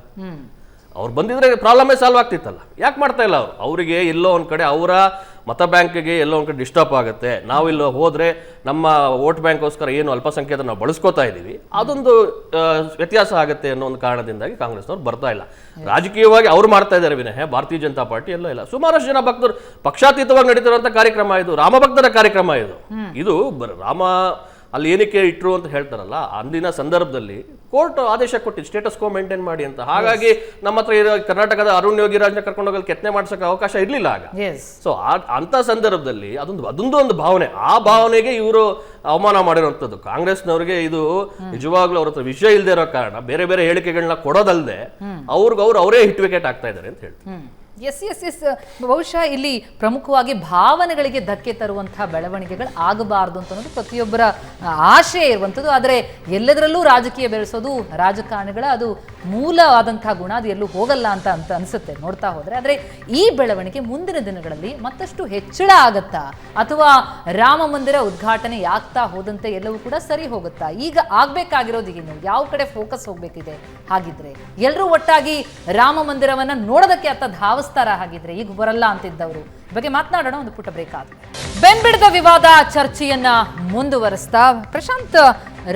ಅವ್ರು ಬಂದಿದ್ರೆ ಪ್ರಾಬ್ಲಮೇ ಸಾಲ್ವ್ ಆಗ್ತಿತ್ತಲ್ಲ. ಯಾಕೆ ಮಾಡ್ತಾ ಇಲ್ಲ ಅವರು? ಅವರಿಗೆ ಎಲ್ಲೋ ಒಂದ್ ಕಡೆ ಅವರ ಮತ ಬ್ಯಾಂಕ್ಗೆ ಎಲ್ಲೋ ಒಂದ್ ಕಡೆ ಡಿಸ್ಟರ್ಬ್ ಆಗುತ್ತೆ. ನಾವಿಲ್ಲಿ ಹೋದ್ರೆ ನಮ್ಮ ವೋಟ್ ಬ್ಯಾಂಕ್ಗೋಸ್ಕರ ಏನು ಅಲ್ಪಸಂಖ್ಯಾತ ನಾವು ಬಳಸ್ಕೋತಾ ಇದ್ದೀವಿ, ಅದೊಂದು ವ್ಯತ್ಯಾಸ ಆಗುತ್ತೆ ಅನ್ನೋ ಒಂದು ಕಾರಣದಿಂದಾಗಿ ಕಾಂಗ್ರೆಸ್ನವ್ರು ಬರ್ತಾ ಇಲ್ಲ. ರಾಜಕೀಯವಾಗಿ ಅವ್ರು ಮಾಡ್ತಾ ಇದ್ದಾರೆ ವಿನಃ ಭಾರತೀಯ ಜನತಾ ಪಾರ್ಟಿ ಎಲ್ಲೋ ಇಲ್ಲ. ಸುಮಾರಷ್ಟು ಜನ ಭಕ್ತರು ಪಕ್ಷಾತೀತವಾಗಿ ನಡೀತಿರುವಂತ ಕಾರ್ಯಕ್ರಮ ಇದು, ರಾಮ ಭಕ್ತರ ಕಾರ್ಯಕ್ರಮ ಇದು ರಾಮ ಅಲ್ಲಿ ಏನಕ್ಕೆ ಇಟ್ರು ಅಂತ ಹೇಳ್ತಾರಲ್ಲ, ಅಂದಿನ ಸಂದರ್ಭದಲ್ಲಿ ಕೋರ್ಟ್ ಆದೇಶ ಕೊಟ್ಟಿದ್ದು ಸ್ಟೇಟಸ್ ಕೋ ಮೇಂಟೈನ್ ಮಾಡಿ ಅಂತ. ಹಾಗಾಗಿ ನಮ್ಮ ಹತ್ರ ಇರೋ ಕರ್ನಾಟಕದ ಅರುಣ್ ಯೋಗಿರಾಜ್ನ ಕರ್ಕೊಂಡು ಹೋಗಲು ಕೆತ್ತನೆ ಮಾಡ್ಸೋಕೆ ಅವಕಾಶ ಇರಲಿಲ್ಲ ಆಗ. ಸೊ ಅಂತ ಸಂದರ್ಭದಲ್ಲಿ ಅದೊಂದು ಒಂದು ಭಾವನೆ, ಆ ಭಾವನೆಗೆ ಇವರು ಅವಮಾನ ಮಾಡಿರುವಂಥದ್ದು. ಕಾಂಗ್ರೆಸ್ನವ್ರಿಗೆ ಇದು ನಿಜವಾಗ್ಲೂ ಅವ್ರ ಹತ್ರ ವಿಷಯ ಇಲ್ಲದೆ ಇರೋ ಕಾರಣ ಬೇರೆ ಬೇರೆ ಹೇಳಿಕೆಗಳನ್ನ ಕೊಡೋದಲ್ಲದೆ ಅವರೇ ಹಿಟ್ ವಿಕೆಟ್ ಆಗ್ತಾ ಇದ್ದಾರೆ ಅಂತ ಹೇಳ್ತಾರೆ. ಎಸ್ ಬಹುಶಃ ಇಲ್ಲಿ ಪ್ರಮುಖವಾಗಿ ಭಾವನೆಗಳಿಗೆ ಧಕ್ಕೆ ತರುವಂತಹ ಬೆಳವಣಿಗೆಗಳು ಆಗಬಾರದು ಅಂತ ಅನ್ನೋದು ಪ್ರತಿಯೊಬ್ಬರ ಆಶೆ ಇರುವಂಥದ್ದು. ಆದರೆ ಎಲ್ಲದರಲ್ಲೂ ರಾಜಕೀಯ ಬೆಳೆಸೋದು ರಾಜಕಾರಣಿಗಳ ಅದು ಮೂಲವಾದಂತಹ ಗುಣ, ಅದು ಎಲ್ಲೂ ಹೋಗಲ್ಲ ಅಂತ ಅನಿಸುತ್ತೆ ನೋಡ್ತಾ ಹೋದ್ರೆ. ಆದರೆ ಈ ಬೆಳವಣಿಗೆ ಮುಂದಿನ ದಿನಗಳಲ್ಲಿ ಮತ್ತಷ್ಟು ಹೆಚ್ಚಳ ಆಗತ್ತಾ, ಅಥವಾ ರಾಮ ಮಂದಿರ ಉದ್ಘಾಟನೆ ಆಗ್ತಾ ಹೋದಂತೆ ಎಲ್ಲವೂ ಕೂಡ ಸರಿ ಹೋಗುತ್ತಾ? ಈಗ ಆಗ್ಬೇಕಾಗಿರೋದು ಏನು, ಯಾವ ಕಡೆ ಫೋಕಸ್ ಹೋಗ್ಬೇಕಿದೆ? ಹಾಗಿದ್ರೆ ಎಲ್ಲರೂ ಒಟ್ಟಾಗಿ ರಾಮ ಮಂದಿರವನ್ನ ನೋಡೋದಕ್ಕೆ ಅತ್ತ ಧಾವಿಸ್ತಾರ? ಹಾಗಿದ್ರೆ ಈಗ ಬರಲ್ಲ ಅಂತಿದ್ದವರು ಬಗ್ಗೆ ಮಾತನಾಡೋಣ, ಒಂದು ಪುಟ್ಟ ಬ್ರೇಕ್ ಆದ್ಮೇಲೆ. ಬೆಂಬಿಡದ ವಿವಾದ ಚರ್ಚೆಯನ್ನ ಮುಂದುವರಿಸ್ತಾ, ಪ್ರಶಾಂತ್,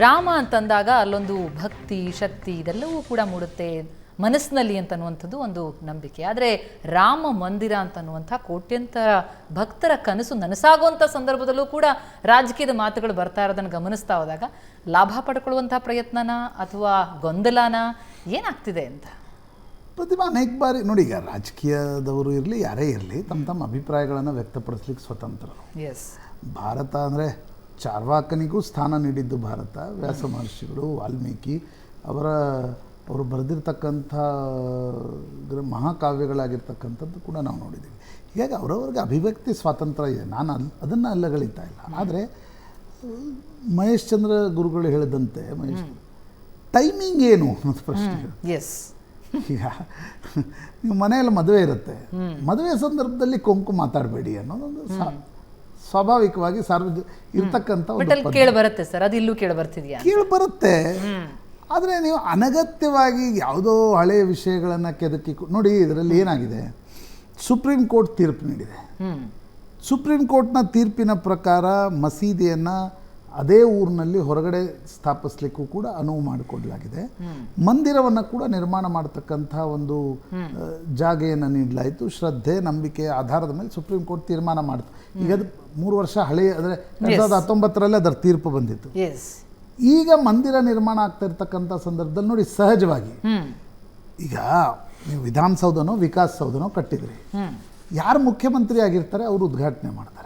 ರಾಮ ಅಂತಂದಾಗ ಅಲ್ಲೊಂದು ಭಕ್ತಿ ಶಕ್ತಿ ಇದೆಲ್ಲವೂ ಕೂಡ ಮೂಡುತ್ತೆ ಮನಸ್ಸಿನಲ್ಲಿ ಅಂತನ್ನುವಂಥದ್ದು ಒಂದು ನಂಬಿಕೆ. ಆದರೆ ರಾಮ ಮಂದಿರ ಅಂತನ್ನುವಂಥ ಕೋಟ್ಯಂತರ ಭಕ್ತರ ಕನಸು ನನಸಾಗುವಂಥ ಸಂದರ್ಭದಲ್ಲೂ ಕೂಡ ರಾಜಕೀಯದ ಮಾತುಗಳು ಬರ್ತಾ ಇರೋದನ್ನು ಗಮನಿಸ್ತಾ ಹೋದಾಗ ಲಾಭ ಪಡ್ಕೊಳ್ಳುವಂಥ ಪ್ರಯತ್ನನ ಅಥವಾ ಗೊಂದಲನ ಏನಾಗ್ತಿದೆ ಅಂತ? ಪ್ರತಿಭಾ ಅನೇಕ ಬಾರಿ ನೋಡಿ, ಈಗ ರಾಜಕೀಯದವರು ಇರಲಿ ಯಾರೇ ಇರಲಿ ತಮ್ಮ ಅಭಿಪ್ರಾಯಗಳನ್ನು ವ್ಯಕ್ತಪಡಿಸ್ಲಿಕ್ಕೆ ಸ್ವತಂತ್ರ. ಭಾರತ ಅಂದರೆ ಚಾರ್ವಾಕನಿಗೂ ಸ್ಥಾನ ನೀಡಿದ್ದು ಭಾರತ. ವ್ಯಾಸ ಮಹರ್ಷಿಗಳು, ವಾಲ್ಮೀಕಿ ಅವರ ಅವರು ಬರೆದಿರ್ತಕ್ಕಂಥ ಮಹಾಕಾವ್ಯಗಳಾಗಿರ್ತಕ್ಕಂಥದ್ದು ಕೂಡ ನಾವು ನೋಡಿದ್ದೀವಿ. ಹೀಗಾಗಿ ಅವರವ್ರಿಗೆ ಅಭಿವ್ಯಕ್ತಿ ಸ್ವಾತಂತ್ರ್ಯ ಇದೆ, ನಾನು ಅದನ್ನು ಅಲ್ಲಗಳಿತಾ ಇಲ್ಲ. ಆದರೆ ಮಹೇಶ್ ಚಂದ್ರ ಗುರುಗಳು ಹೇಳಿದಂತೆ ಟೈಮಿಂಗ್ ಏನು ಅನ್ನೋದು ಪ್ರಶ್ನೆ. ಎಸ್, ಈಗ ನೀವು ಮನೆಯಲ್ಲಿ ಮದುವೆ ಇರುತ್ತೆ, ಮದುವೆ ಸಂದರ್ಭದಲ್ಲಿ ಕೊಂಕು ಮಾತಾಡಬೇಡಿ ಅನ್ನೋದೊಂದು ಸ್ವಾಭಾವಿಕವಾಗಿ ಇರ್ತಕ್ಕಂಥ ಕೇಳಿ ಬರುತ್ತೆ ಸರ್, ಅದು ಇಲ್ಲೂ ಕೇಳಿ ಬರ್ತಿದ್ಯಾ? ಕೇಳಿ ಬರುತ್ತೆ. ಆದರೆ ನೀವು ಅನಗತ್ಯವಾಗಿ ಯಾವುದೋ ಹಳೆಯ ವಿಷಯಗಳನ್ನು ಕೆದಕಿ ನೋಡಿ. ಇದರಲ್ಲಿ ಏನಾಗಿದೆ, ಸುಪ್ರೀಂ ಕೋರ್ಟ್ ತೀರ್ಪು ನೀಡಿದೆ. ಸುಪ್ರೀಂ ಕೋರ್ಟ್ನ ತೀರ್ಪಿನ ಪ್ರಕಾರ ಮಸೀದಿಯನ್ನು ಅದೇ ಊರಿನಲ್ಲಿ ಹೊರಗಡೆ ಸ್ಥಾಪಿಸ್ಲಿಕ್ಕೂ ಕೂಡ ಅನುವು ಮಾಡಿಕೊಡಲಾಗಿದೆ. ಮಂದಿರವನ್ನು ಕೂಡ ನಿರ್ಮಾಣ ಮಾಡತಕ್ಕಂಥ ಒಂದು ಜಾಗೆಯನ್ನು ನೀಡಲಾಯಿತು. ಶ್ರದ್ಧೆ ನಂಬಿಕೆ ಆಧಾರದ ಮೇಲೆ ಸುಪ್ರೀಂ ಕೋರ್ಟ್ ತೀರ್ಮಾನ ಮಾಡಿತು. ಈಗ ಅದು 3 ವರ್ಷ ಹಳೆಯ, ಅಂದರೆ 2019ರಲ್ಲಿ ಅದರ ತೀರ್ಪು ಬಂದಿತ್ತು. ಈಗ ಮಂದಿರ ನಿರ್ಮಾಣ ಆಗ್ತಾ ಇರ್ತಕ್ಕಂಥ ಸಂದರ್ಭದಲ್ಲಿ ನೋಡಿ, ಸಹಜವಾಗಿ ಈಗ ನೀವು ವಿಧಾನಸೌಧನೋ ವಿಕಾಸಸೌಧನೋ ಕಟ್ಟಿದ್ರಿ, ಯಾರು ಮುಖ್ಯಮಂತ್ರಿ ಆಗಿರ್ತಾರೆ ಅವರು ಉದ್ಘಾಟನೆ ಮಾಡ್ತಾರೆ.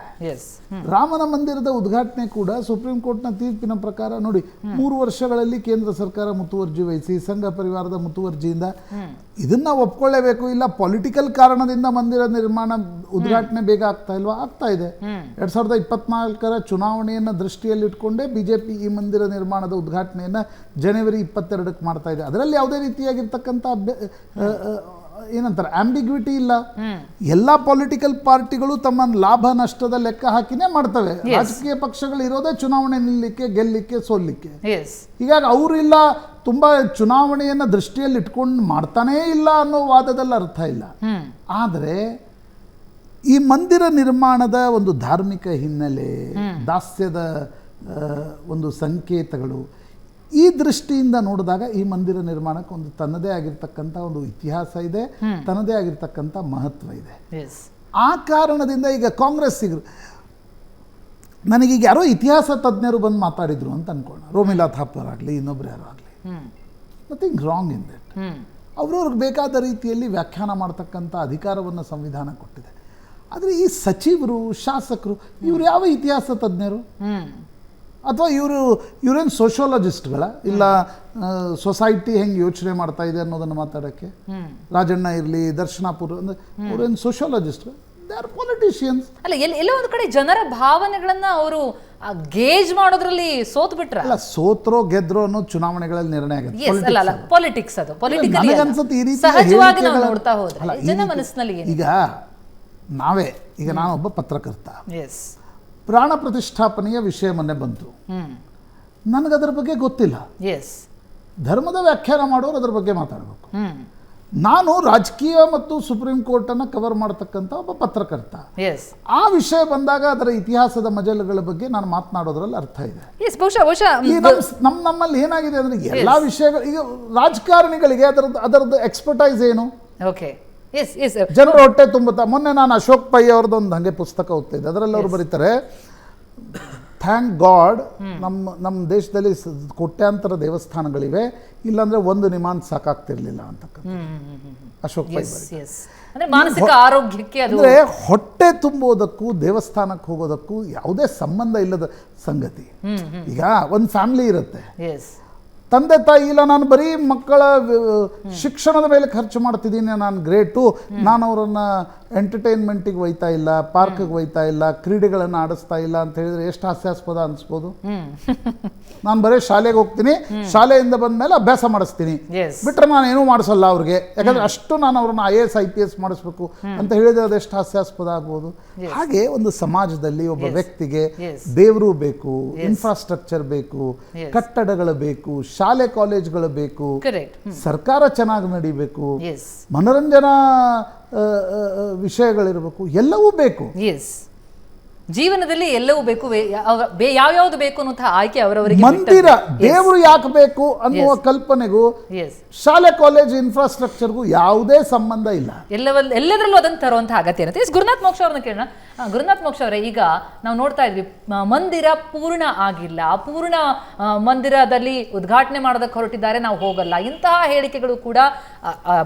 ರಾಮನ ಮಂದಿರದ ಉದ್ಘಾಟನೆ ಕೂಡ ಸುಪ್ರೀಂ ಕೋರ್ಟ್ನ ತೀರ್ಪಿನ ಪ್ರಕಾರ ನೋಡಿ 3 ವರ್ಷಗಳಲ್ಲಿ ಕೇಂದ್ರ ಸರ್ಕಾರ ಮುತುವರ್ಜಿ ವಹಿಸಿ ಸಂಘ ಪರಿವಾರದ ಮುತುವರ್ಜಿಯಿಂದ ಇದನ್ನ ಒಪ್ಕೊಳ್ಳೇಬೇಕು. ಇಲ್ಲ ಪೊಲಿಟಿಕಲ್ ಕಾರಣದಿಂದ ಮಂದಿರ ನಿರ್ಮಾಣ ಉದ್ಘಾಟನೆ ಬೇಗ ಆಗ್ತಾ ಇಲ್ವಾ? ಆಗ್ತಾ ಇದೆ. 2024ರ ಚುನಾವಣೆಯನ್ನು ದೃಷ್ಟಿಯಲ್ಲಿಟ್ಕೊಂಡೇ ಬಿಜೆಪಿ ಈ ಮಂದಿರ ನಿರ್ಮಾಣದ ಉದ್ಘಾಟನೆಯನ್ನು ಜನವರಿ 22ಕ್ಕೆ ಮಾಡ್ತಾ ಇದೆ. ಅದರಲ್ಲಿ ಯಾವುದೇ ರೀತಿಯಾಗಿರ್ತಕ್ಕಂಥ ಏನಂತಾರೆ ಆಂಬಿಗ್ವಿಟಿ ಇಲ್ಲ. ಎಲ್ಲ ಪೊಲಿಟಿಕಲ್ ಪಾರ್ಟಿಗಳು ತಮ್ಮ ಲಾಭ ನಷ್ಟದ ಲೆಕ್ಕ ಹಾಕಿನೇ ಮಾಡ್ತವೆ. ರಾಜಕೀಯ ಪಕ್ಷಗಳು ಇರೋದೇ ಚುನಾವಣೆ ನಿಲ್ಲಲಿಕ್ಕೆ, ಗೆಲ್ಲಲಿಕ್ಕೆ, ಸೋಲಿಕ್ಕೆ. ಹೀಗಾಗಿ ಅವರಿಲ್ಲ ತುಂಬಾ ಚುನಾವಣೆಯನ್ನು ದೃಷ್ಟಿಯಲ್ಲಿ ಇಟ್ಕೊಂಡು ಮಾಡ್ತಾನೇ ಇಲ್ಲ ಅನ್ನೋ ವಾದದಲ್ಲಿ ಅರ್ಥ ಇಲ್ಲ. ಆದರೆ ಈ ಮಂದಿರ ನಿರ್ಮಾಣದ ಒಂದು ಧಾರ್ಮಿಕ ಹಿನ್ನೆಲೆ, ದಾಸ್ಯದ ಒಂದು ಸಂಕೇತಗಳು, ಈ ದೃಷ್ಟಿಯಿಂದ ನೋಡಿದಾಗ ಈ ಮಂದಿರ ನಿರ್ಮಾಣಕ್ಕೆ ಒಂದು ತನ್ನದೇ ಆಗಿರ್ತಕ್ಕಂಥ ಒಂದು ಇತಿಹಾಸ ಇದೆ, ತನ್ನದೇ ಆಗಿರ್ತಕ್ಕಂಥ ಮಹತ್ವ ಇದೆ. ಆ ಕಾರಣದಿಂದ ಈಗ ಕಾಂಗ್ರೆಸ್ಸಿಗರು, ನನಗೀಗ ಯಾರೋ ಇತಿಹಾಸ ತಜ್ಞರು ಬಂದು ಮಾತಾಡಿದ್ರು ಅಂತ ಅನ್ಕೋಣ, ರೋಮಿಲಾ ಥಾಪರ್ ಆಗಲಿ ಇನ್ನೊಬ್ರು ಯಾರೋ ಆಗಲಿ, ನಥಿಂಗ್ ರಾಂಗ್ ಇನ್ ದಟ್. ಅವ್ರವ್ರಿಗೆ ಬೇಕಾದ ರೀತಿಯಲ್ಲಿ ವ್ಯಾಖ್ಯಾನ ಮಾಡ್ತಕ್ಕಂಥ ಅಧಿಕಾರವನ್ನು ಸಂವಿಧಾನ ಕೊಟ್ಟಿದೆ. ಆದರೆ ಈ ಸಚಿವರು, ಶಾಸಕರು, ಇವರು ಯಾವ ಇತಿಹಾಸ ತಜ್ಞರು? ಅಥವಾ ಇವರೇನು ಸೋಷಿಯಾಲಜಿಸ್ಟ್ಗಳ? ಇಲ್ಲ ಸೊಸೈಟಿ ಹೆಂಗೆ ಯೋಚನೆ ಮಾಡ್ತಾ ಇದೆ ಅನ್ನೋದನ್ನು ಮಾತಾಡೋಕ್ಕೆ ರಾಜಣ್ಣ ಇರಲಿ, ದರ್ಶನಾಪುರ ಅಂದರೆ ಅವರೇನು ಸೋಷಿಯಾಲಜಿಸ್ಟ್? They are politicians. ಅಲ್ಲ, ಎಲ್ಲೋ ಒಂದು ಕಡೆ ಜನರ ಭಾವನೆಗಳನ್ನ ಅವರು ಗೇಜ್ ಮಾಡೋದ್ರಲ್ಲಿ ಸೋತ್ ಬಿಟ್ರ? ಅಲ್ಲ, ಸೋತ್ರೋ ಗೆದ್ರೋ ಅನ್ನೋದು ಚುನಾವಣೆಗಳಲ್ಲಿ ನಿರ್ಣಯ ಆಗುತ್ತೆ. ಪಾಲಿಟಿಕ್ಸ್ ಅದು ಪೊಲಿಟಿಕಲಿ ಈ ರೀತಿ ಸಹಜವಾಗಿ ನಾವು ನೋಡ್ತಾ ಹೋದ್ರೆ ಜನ ಮನಸ್ಸಿನಲ್ಲಿ ಈಗ ಈಗ ನಾನೊಬ್ಬ ಪತ್ರಕರ್ತ, ಪ್ರಾಣ ಪ್ರತಿಷ್ಠಾಪನೆಯ ವಿಷಯ ಮೊನ್ನೆ ಬಂತು, ನನಗದರ ಬಗ್ಗೆ ಗೊತ್ತಿಲ್ಲ. ಧರ್ಮದ ವ್ಯಾಖ್ಯಾನ ಮಾಡೋರು ಅದ್ರ ಬಗ್ಗೆ ಮಾತಾಡಬೇಕು. ನಾನು ರಾಜಕೀಯ ಮತ್ತು ಸುಪ್ರೀಂ ಕೋರ್ಟನ್ನು ಕವರ್ ಮಾಡತಕ್ಕಂಥ ಒಬ್ಬ ಪತ್ರಕರ್ತ. ಆ ವಿಷಯ ಬಂದಾಗ ಅದರ ಇತಿಹಾಸದ ಮಜಲುಗಳ ಬಗ್ಗೆ ನಾನು ಮಾತನಾಡೋದ್ರಲ್ಲಿ ಅರ್ಥ ಇದೆ. ನಮ್ಮಲ್ಲಿ ಏನಾಗಿದೆ ಅಂದ್ರೆ ಎಲ್ಲಾ ವಿಷಯಗಳು, ಈಗ ರಾಜಕಾರಣಿಗಳಿಗೆ ಅದರದ್ದು ಎಕ್ಸ್ಪರ್ಟೈಸ್ ಏನು? ಜನರ ಹೊಟ್ಟೆ ತುಂಬುತ್ತಾ. ಮೊನ್ನೆ ನಾನು ಅಶೋಕ್ ಪೈ ಅವ್ರದ್ದೊಂದು ಹಂಗೆ ಪುಸ್ತಕ ಓದ್ತಿದ್ದೆ. ಅದರಲ್ಲಿ ಅವರು ಬರೀತಾರೆ, ಥ್ಯಾಂಕ್ ಗಾಡ್ ನಮ್ಮ ದೇಶದಲ್ಲಿ ಕೋಟ್ಯಾಂತರ ದೇವಸ್ಥಾನಗಳಿವೆ, ಇಲ್ಲಾಂದ್ರೆ ಒಂದು ನಿಮಾನ್ ಸಾಕಾಗ್ತಿರ್ಲಿಲ್ಲ ಅಂತಕ್ಕಂಥ ಅಶೋಕ್ ಪೈ. ಮಾನಸಿಕ ಆರೋಗ್ಯಕ್ಕೆ ಅಂದ್ರೆ ಹೊಟ್ಟೆ ತುಂಬೋದಕ್ಕೂ ದೇವಸ್ಥಾನಕ್ಕೆ ಹೋಗೋದಕ್ಕೂ ಯಾವುದೇ ಸಂಬಂಧ ಇಲ್ಲದ ಸಂಗತಿ. ಈಗ ಒಂದು ಫ್ಯಾಮಿಲಿ ಇರುತ್ತೆ, ತಂದೆ ತಾಯಿ ಇಲ್ಲ, ನಾನು ಬರೀ ಮಕ್ಕಳ ಶಿಕ್ಷಣದ ಮೇಲೆ ಖರ್ಚು ಮಾಡ್ತಿದ್ದೀನಿ, ನಾನು ಗ್ರೇಟು, ನಾನು ಅವರನ್ನು ಎಂಟರ್ಟೈನ್ಮೆಂಟಿಗೆ ಒಯ್ತಾ ಇಲ್ಲ, ಪಾರ್ಕ್ಗೆ ಒಯ್ತಾ ಇಲ್ಲ, ಕ್ರೀಡೆಗಳನ್ನು ಆಡಿಸ್ತಾ ಇಲ್ಲ ಅಂತ ಹೇಳಿದ್ರೆ ಎಷ್ಟು ಹಾಸ್ಯಾಸ್ಪದ ಅನಿಸ್ಬೋದು. ನಾನು ಬರೀ ಶಾಲೆಗೆ ಹೋಗ್ತೀನಿ, ಶಾಲೆಯಿಂದ ಬಂದ ಮೇಲೆ ಅಭ್ಯಾಸ ಮಾಡಿಸ್ತೀನಿ, ಬಿಟ್ರೆ ನಾನು ಏನೂ ಮಾಡಿಸಲ್ಲ ಅವ್ರಿಗೆ, ಯಾಕಂದ್ರೆ ಅಷ್ಟು ನಾನು ಅವ್ರನ್ನ IAS IPS ಮಾಡಿಸ್ಬೇಕು ಅಂತ ಹೇಳಿದ್ರೆ ಅದೆಷ್ಟು ಹಾಸ್ಯಾಸ್ಪದ ಆಗ್ಬೋದು. ಹಾಗೆ ಒಂದು ಸಮಾಜದಲ್ಲಿ ಒಬ್ಬ ವ್ಯಕ್ತಿಗೆ ದೇವರು ಬೇಕು, ಇನ್ಫ್ರಾಸ್ಟ್ರಕ್ಚರ್ ಬೇಕು, ಕಟ್ಟಡಗಳು ಬೇಕು, ಶಾಲೆ ಕಾಲೇಜ್ಗಳು ಬೇಕು, ಸರ್ಕಾರ ಚೆನ್ನಾಗಿ ನಡಿಬೇಕು, ಮನೋರಂಜನಾ ವಿಷಯಗಳಿರಬೇಕು, ಎಲ್ಲವೂ ಬೇಕು. ಜೀವನದಲ್ಲಿ ಎಲ್ಲವೂ ಬೇಕು, ಯಾವ್ಯಾವ್ದು ಬೇಕು ಅನ್ನೋ ಆಯ್ಕೆ ಅವರವರಿಗೆ. ಮಂದಿರ ದೇವರು ಯಾಕೆ ಬೇಕು ಅನ್ನುವ ಕಲ್ಪನೆಗೂ ಶಾಲೆ ಕಾಲೇಜ್ ಇನ್ಫ್ರಾಸ್ಟ್ರಕ್ಚರ್ಗೂ ಯಾವುದೇ ಸಂಬಂಧ ಇಲ್ಲ. ಎಲ್ಲದರಲ್ಲೂ ಅದನ್ನು ತರುವಂತ ಅಗತ್ಯ ಇರುತ್ತೆ. ಗುರುನಾಥ್ ಮೋಕ್ಷ ಅವ್ರನ್ನ ಕೇಳೋಣ. ಗುರುನಾಥ್ ಮೋಕ್ಷ ಅವರೇ, ಈಗ ನಾವು ನೋಡ್ತಾ ಇದ್ವಿ ಮಂದಿರ ಪೂರ್ಣ ಆಗಿಲ್ಲ, ಪೂರ್ಣ ಮಂದಿರದಲ್ಲಿ ಉದ್ಘಾಟನೆ ಮಾಡೋದಕ್ಕೆ ಹೊರಟಿದ್ದಾರೆ, ನಾವು ಹೋಗಲ್ಲ, ಇಂತಹ ಹೇಳಿಕೆಗಳು ಕೂಡ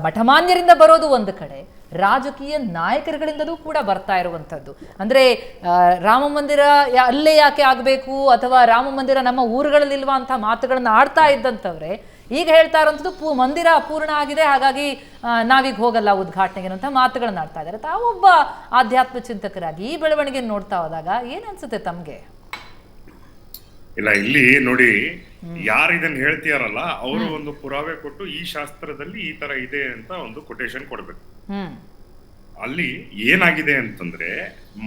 ಮಠಮಾನ್ಯರಿಂದ ಬರೋದು ಒಂದು ಕಡೆ, ರಾಜಕೀಯ ನಾಯಕರುಗಳಿಂದಲೂ ಕೂಡ ಬರ್ತಾ ಇರುವಂಥದ್ದು. ಅಂದರೆ ರಾಮ ಮಂದಿರ ಅಲ್ಲೇ ಯಾಕೆ ಆಗಬೇಕು, ಅಥವಾ ರಾಮ ಮಂದಿರ ನಮ್ಮ ಊರುಗಳಲ್ಲಿಲ್ವಾ ಅಂತ ಮಾತುಗಳನ್ನು ಆಡ್ತಾ ಇದ್ದಂಥವ್ರೆ ಈಗ ಹೇಳ್ತಾ ಇರೋಂಥದ್ದು ಮಂದಿರ ಅಪೂರ್ಣ ಆಗಿದೆ, ಹಾಗಾಗಿ ನಾವೀಗ ಹೋಗಲ್ಲ ಉದ್ಘಾಟನೆಗೆ ಅಂತ ಮಾತುಗಳನ್ನ ಆಡ್ತಾ ಇದ್ದಾರೆ. ತಾವೊಬ್ಬ ಆಧ್ಯಾತ್ಮ ಚಿಂತಕರಾಗಿ ಈ ಬೆಳವಣಿಗೆ ನೋಡ್ತಾ ಹೋದಾಗ ಏನ್ ಅನ್ಸುತ್ತೆ ತಮ್ಗೆ? ಇಲ್ಲ, ಇಲ್ಲಿ ನೋಡಿ, ಯಾರು ಇದನ್ನ ಹೇಳ್ತೀಯಾರಲ್ಲ ಅವರು ಒಂದು ಪುರಾವೆ ಕೊಟ್ಟು ಈ ಶಾಸ್ತ್ರದಲ್ಲಿ ಈ ತರ ಇದೆ ಅಂತ ಒಂದು ಕೊಟೇಶನ್ ಕೊಡ್ಬೇಕು. ಅಲ್ಲಿ ಏನಾಗಿದೆ ಅಂತಂದ್ರೆ,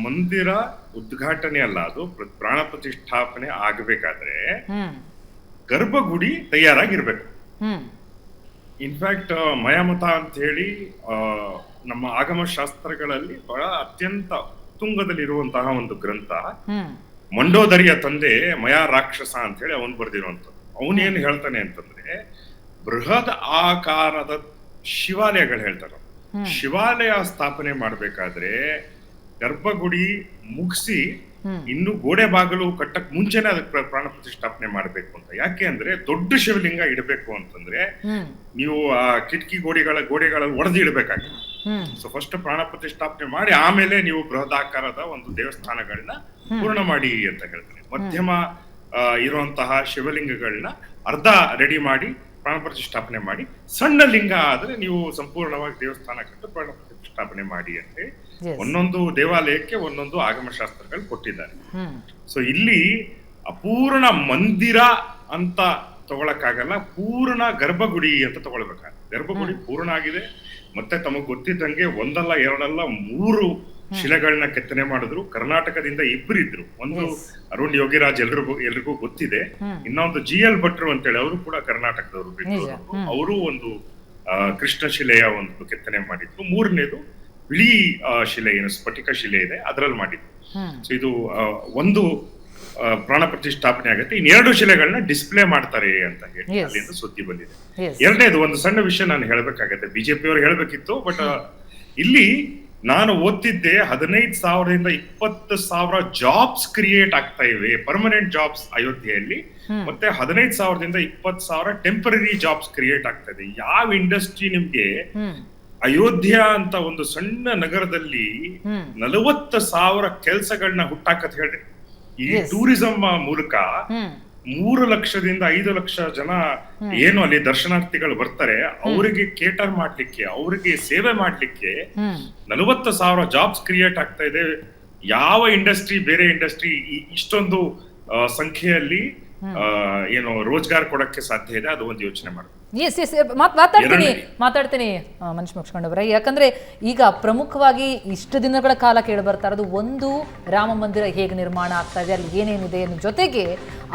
ಮಂದಿರ ಉದ್ಘಾಟನೆ ಅಲ್ಲ, ಅದು ಪ್ರಾಣ ಪ್ರತಿಷ್ಠಾಪನೆ ಆಗಬೇಕಾದ್ರೆ ಗರ್ಭಗುಡಿ ತಯಾರಾಗಿರ್ಬೇಕು. ಇನ್ಫ್ಯಾಕ್ಟ್ ಮಯಾಮತ ಅಂತ ಹೇಳಿ ನಮ್ಮ ಆಗಮ ಶಾಸ್ತ್ರಗಳಲ್ಲಿ ಬಹಳ ಅತ್ಯಂತ ತುಂಗದಲ್ಲಿರುವಂತಹ ಒಂದು ಗ್ರಂಥ. ಮಂಡೋದರಿಯ ತಂದೆ ಮಯಾ ರಾಕ್ಷಸ ಅಂತ ಹೇಳಿ ಅವನು ಬರ್ದಿರುವಂಥದ್ದು. ಅವನೇನು ಹೇಳ್ತಾನೆ ಅಂತಂದ್ರೆ, ಬೃಹತ್ ಆಕಾರದ ಶಿವಾಲಯಗಳು ಹೇಳ್ತಾರೆ. ಶಿವಾಲಯ ಸ್ಥಾಪನೆ ಮಾಡ್ಬೇಕಾದ್ರೆ ಗರ್ಭಗುಡಿ ಮುಗಿಸಿ ಇನ್ನು ಗೋಡೆ ಬಾಗಿಲು ಕಟ್ಟಕ್ ಮುಂಚೆನೆ ಅದಕ್ಕೆ ಪ್ರಾಣ ಪ್ರತಿಷ್ಠಾಪನೆ ಮಾಡ್ಬೇಕು ಅಂತ. ಯಾಕೆ ಅಂದ್ರೆ ದೊಡ್ಡ ಶಿವಲಿಂಗ ಇಡಬೇಕು ಅಂತಂದ್ರೆ ನೀವು ಆ ಕಿಟಕಿ ಗೋಡೆಗಳಲ್ಲಿ ಒಡೆದು ಇಡಬೇಕಾಗಿದೆ. ಸೊ ಫಸ್ಟ್ ಪ್ರಾಣ ಪ್ರತಿಷ್ಠಾಪನೆ ಮಾಡಿ ಆಮೇಲೆ ನೀವು ಬೃಹದಾಕಾರದ ಒಂದು ದೇವಸ್ಥಾನಗಳನ್ನ ಪೂರ್ಣ ಮಾಡಿ ಅಂತ ಹೇಳ್ತಾರೆ. ಮಧ್ಯಮ ಇರುವಂತಹ ಶಿವಲಿಂಗಗಳನ್ನ ಅರ್ಧ ರೆಡಿ ಮಾಡಿ ಪ್ರಾಣ ಪ್ರತಿಷ್ಠಾಪನೆ ಮಾಡಿ, ಸಣ್ಣ ಲಿಂಗ ಆದ್ರೆ ನೀವು ಸಂಪೂರ್ಣವಾಗಿ ದೇವಸ್ಥಾನ ಕಟ್ಟು ಪ್ರಾಣ ಪ್ರತಿಷ್ಠಾಪನೆ ಮಾಡಿ ಅಂತ ಹೇಳಿ ಒಂದೊಂದು ದೇವಾಲಯಕ್ಕೆ ಒಂದೊಂದು ಆಗಮ ಶಾಸ್ತ್ರಗಳು ಕೊಟ್ಟಿದ್ದಾರೆ. ಸೊ ಇಲ್ಲಿ ಅಪೂರ್ಣ ಮಂದಿರ ಅಂತ ತಗೊಳಕ್ಕಾಗಲ್ಲ, ಪೂರ್ಣ ಗರ್ಭಗುಡಿ ಅಂತ ತಗೊಳ್ಬೇಕಾಗುತ್ತೆ. ಗರ್ಭಗುಡಿ ಪೂರ್ಣ ಆಗಿದೆ. ಮತ್ತೆ ತಮಗ್ ಗೊತ್ತಿದ್ದಂಗೆ ಒಂದಲ್ಲ ಎರಡಲ್ಲ 3 ಶಿಲೆಗಳನ್ನ ಕೆತ್ತನೆ ಮಾಡಿದ್ರು. ಕರ್ನಾಟಕದಿಂದ 2 ಇದ್ರು. ಒಂದು ಅರುಣ್ ಯೋಗಿರಾಜ್ ಎಲ್ರಿಗೂ ಗೊತ್ತಿದೆ. ಇನ್ನೊಂದು GL ಭಟ್ರು ಅಂತೇಳಿ ಅವರು ಕೂಡ ಕರ್ನಾಟಕದವರು. ಅವರು ಒಂದು ಕೃಷ್ಣ ಶಿಲೆಯ ಒಂದು ಕೆತ್ತನೆ ಮಾಡಿದ್ರು. 3ನೇದು ಬಿಳಿ ಶಿಲೆ, ಏನು ಸ್ಫಟಿಕ ಶಿಲೆ ಇದೆ, ಅದ್ರಲ್ಲಿ ಮಾಡಿದ್ರು. ಸೊ ಇದು ಒಂದು ಪ್ರಾಣ ಪ್ರತಿಷ್ಠಾಪನೆ ಆಗುತ್ತೆ. ಇನ್ 2 ಶಿಲೆಗಳನ್ನ ಡಿಸ್ಪ್ಲೇ ಮಾಡ್ತಾರೆ ಅಂತ ಹೇಳಿ ಅಲ್ಲಿಂದ ಸುದ್ದಿ ಬಂದಿದೆ. 2ನೇದು ಒಂದು ಸಣ್ಣ ವಿಷಯ ನಾನು ಹೇಳ್ಬೇಕಾಗತ್ತೆ, ಬಿಜೆಪಿ ಅವರು ಹೇಳ್ಬೇಕಿತ್ತು. ಬಟ್ ಇಲ್ಲಿ ನಾನು ಓದ್ತಿದ್ದೆ 15,000ದಿಂದ 20,000 ಜಾಬ್ಸ್ ಕ್ರಿಯೇಟ್ ಆಗ್ತಾ ಇವೆ, ಪರ್ಮನೆಂಟ್ ಜಾಬ್ಸ್ ಅಯೋಧ್ಯೆಯಲ್ಲಿ. ಮತ್ತೆ 15,000ದಿಂದ 20,000 ಟೆಂಪರರಿ ಜಾಬ್ಸ್ ಕ್ರಿಯೇಟ್ ಆಗ್ತಾ ಇದೆ. ಯಾವ ಇಂಡಸ್ಟ್ರಿ ನಿಮ್ಗೆ ಅಯೋಧ್ಯ ಅಂತ ಒಂದು ಸಣ್ಣ ನಗರದಲ್ಲಿ 40,000 ಕೆಲ್ಸಗಳನ್ನ ಹುಟ್ಟಾಕತ್ ಹೇಳ್ರಿ. ಈ ಟೂರಿಸಂ ಮೂಲಕ 3 ಲಕ್ಷದಿಂದ 5 ಲಕ್ಷ ಜನ ಏನು ಅಲ್ಲಿ ದರ್ಶನಾರ್ಥಿಗಳು ಬರ್ತಾರೆ, ಅವರಿಗೆ ಕೇಟರ್ ಮಾಡ್ಲಿಕ್ಕೆ, ಅವರಿಗೆ ಸೇವೆ ಮಾಡ್ಲಿಕ್ಕೆ 40,000 ಜಾಬ್ಸ್ ಕ್ರಿಯೇಟ್ ಆಗ್ತಾ ಇದೆ. ಯಾವ ಇಂಡಸ್ಟ್ರಿ, ಬೇರೆ ಇಂಡಸ್ಟ್ರಿ ಇಷ್ಟೊಂದು ಸಂಖ್ಯೆಯಲ್ಲಿ ಏನು ರೋಜ್ಗಾರ್ ಕೊಡಕ್ಕೆ ಸಾಧ್ಯ ಇದೆ? ಅದು ಒಂದು ಯೋಚನೆ ಮಾಡ್ಬೇಕು. ಮಾತಾಡ್ತೀನಿ ಮನುಷ್ಯ ಮುಗಿಸ್ಕೊಂಡವ್ರೆ. ಯಾಕಂದ್ರೆ ಈಗ ಪ್ರಮುಖವಾಗಿ ಇಷ್ಟು ದಿನಗಳ ಕಾಲ ಕೇಳಿ ಬರ್ತಾ ಇರೋದು, ಒಂದು ರಾಮ ಮಂದಿರ ಹೇಗೆ ನಿರ್ಮಾಣ ಆಗ್ತಾ ಇದೆ, ಅಲ್ಲಿ ಏನೇನಿದೆ ಅನ್ನೋ ಜೊತೆಗೆ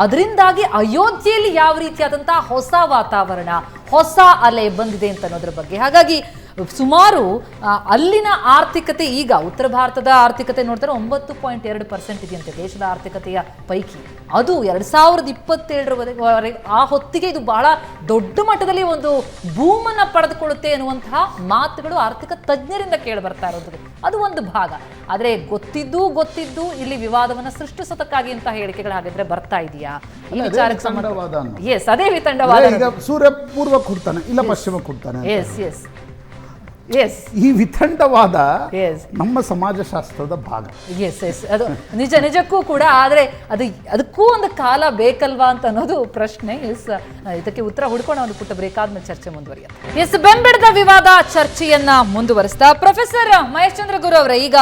ಅದರಿಂದಾಗಿ ಅಯೋಧ್ಯೆಯಲ್ಲಿ ಯಾವ ರೀತಿಯಾದಂತಹ ಹೊಸ ವಾತಾವರಣ, ಹೊಸ ಅಲೆ ಬಂದಿದೆ ಅಂತ ಅನ್ನೋದ್ರ ಬಗ್ಗೆ. ಹಾಗಾಗಿ ಸುಮಾರು ಅಲ್ಲಿನ ಆರ್ಥಿಕತೆ, ಈಗ ಉತ್ತರ ಭಾರತದ ಆರ್ಥಿಕತೆ ನೋಡ್ತಾರೆ 9.2% ಇದೆಯಂತೆ ದೇಶದ ಆರ್ಥಿಕತೆಯ ಪೈಕಿ. ಅದು 2027 ಆ ಹೊತ್ತಿಗೆ ಇದು ಬಹಳ ದೊಡ್ಡ ಮಟ್ಟದಲ್ಲಿ ಒಂದು ಬೂಮನ್ನ ಪಡೆದುಕೊಳ್ಳುತ್ತೆ ಅನ್ನುವಂತಹ ಮಾತುಗಳು ಆರ್ಥಿಕ ತಜ್ಞರಿಂದ ಕೇಳಿ ಬರ್ತಾ ಇರೋದು. ಅದು ಒಂದು ಭಾಗ. ಆದ್ರೆ ಗೊತ್ತಿದ್ದು ಇಲ್ಲಿ ವಿವಾದವನ್ನ ಸೃಷ್ಟಿಸೋದಕ್ಕಾಗಿ ಅಂತ ಹೇಳಿಕೆಗಳು ಹಾಗಿದ್ರೆ ಬರ್ತಾ ಇದೆಯಾ? ಈ ವಿಚಾರಕ್ಕೆ ಅದೇ ವಿತಂಡವಾದ. ಸೂರ್ಯ ಪೂರ್ವಕ್ಕೆ ಹುಡ್ತಾನೆ, ಇಲ್ಲ ಪಶ್ಚಿಮಕ್ಕೆ ಹುಡ್ತಾನೆ. ಈ ವಿತಂಡವಾದ ನಮ್ಮ ಸಮಾಜಶಾಸ್ತ್ರದ ಭಾಗ. ಅದು ನಿಜಕ್ಕೂ ಕೂಡ. ಆದ್ರೆ ಅದಕ್ಕೂ ಒಂದು ಕಾಲ ಬೇಕಲ್ವಾ ಅಂತ ಅನ್ನೋದು ಪ್ರಶ್ನೆ. ಇದಕ್ಕೆ ಉತ್ತರ ಹುಡ್ಕೊಂಡು ಒಂದು ಪುಟ್ಟ ಬ್ರೇಕ್ ಆದ್ಮೇಲೆ ಚರ್ಚೆ ಮುಂದುವರಿಯುತ್ತೆ. ಬೆಂಬಿಡದ ವಿವಾದ ಚರ್ಚೆಯನ್ನ ಮುಂದುವರಿಸ್ತಾ ಪ್ರೊಫೆಸರ್ ಮಹೇಶ್ ಚಂದ್ರ ಗುರು ಅವರೇ, ಈಗ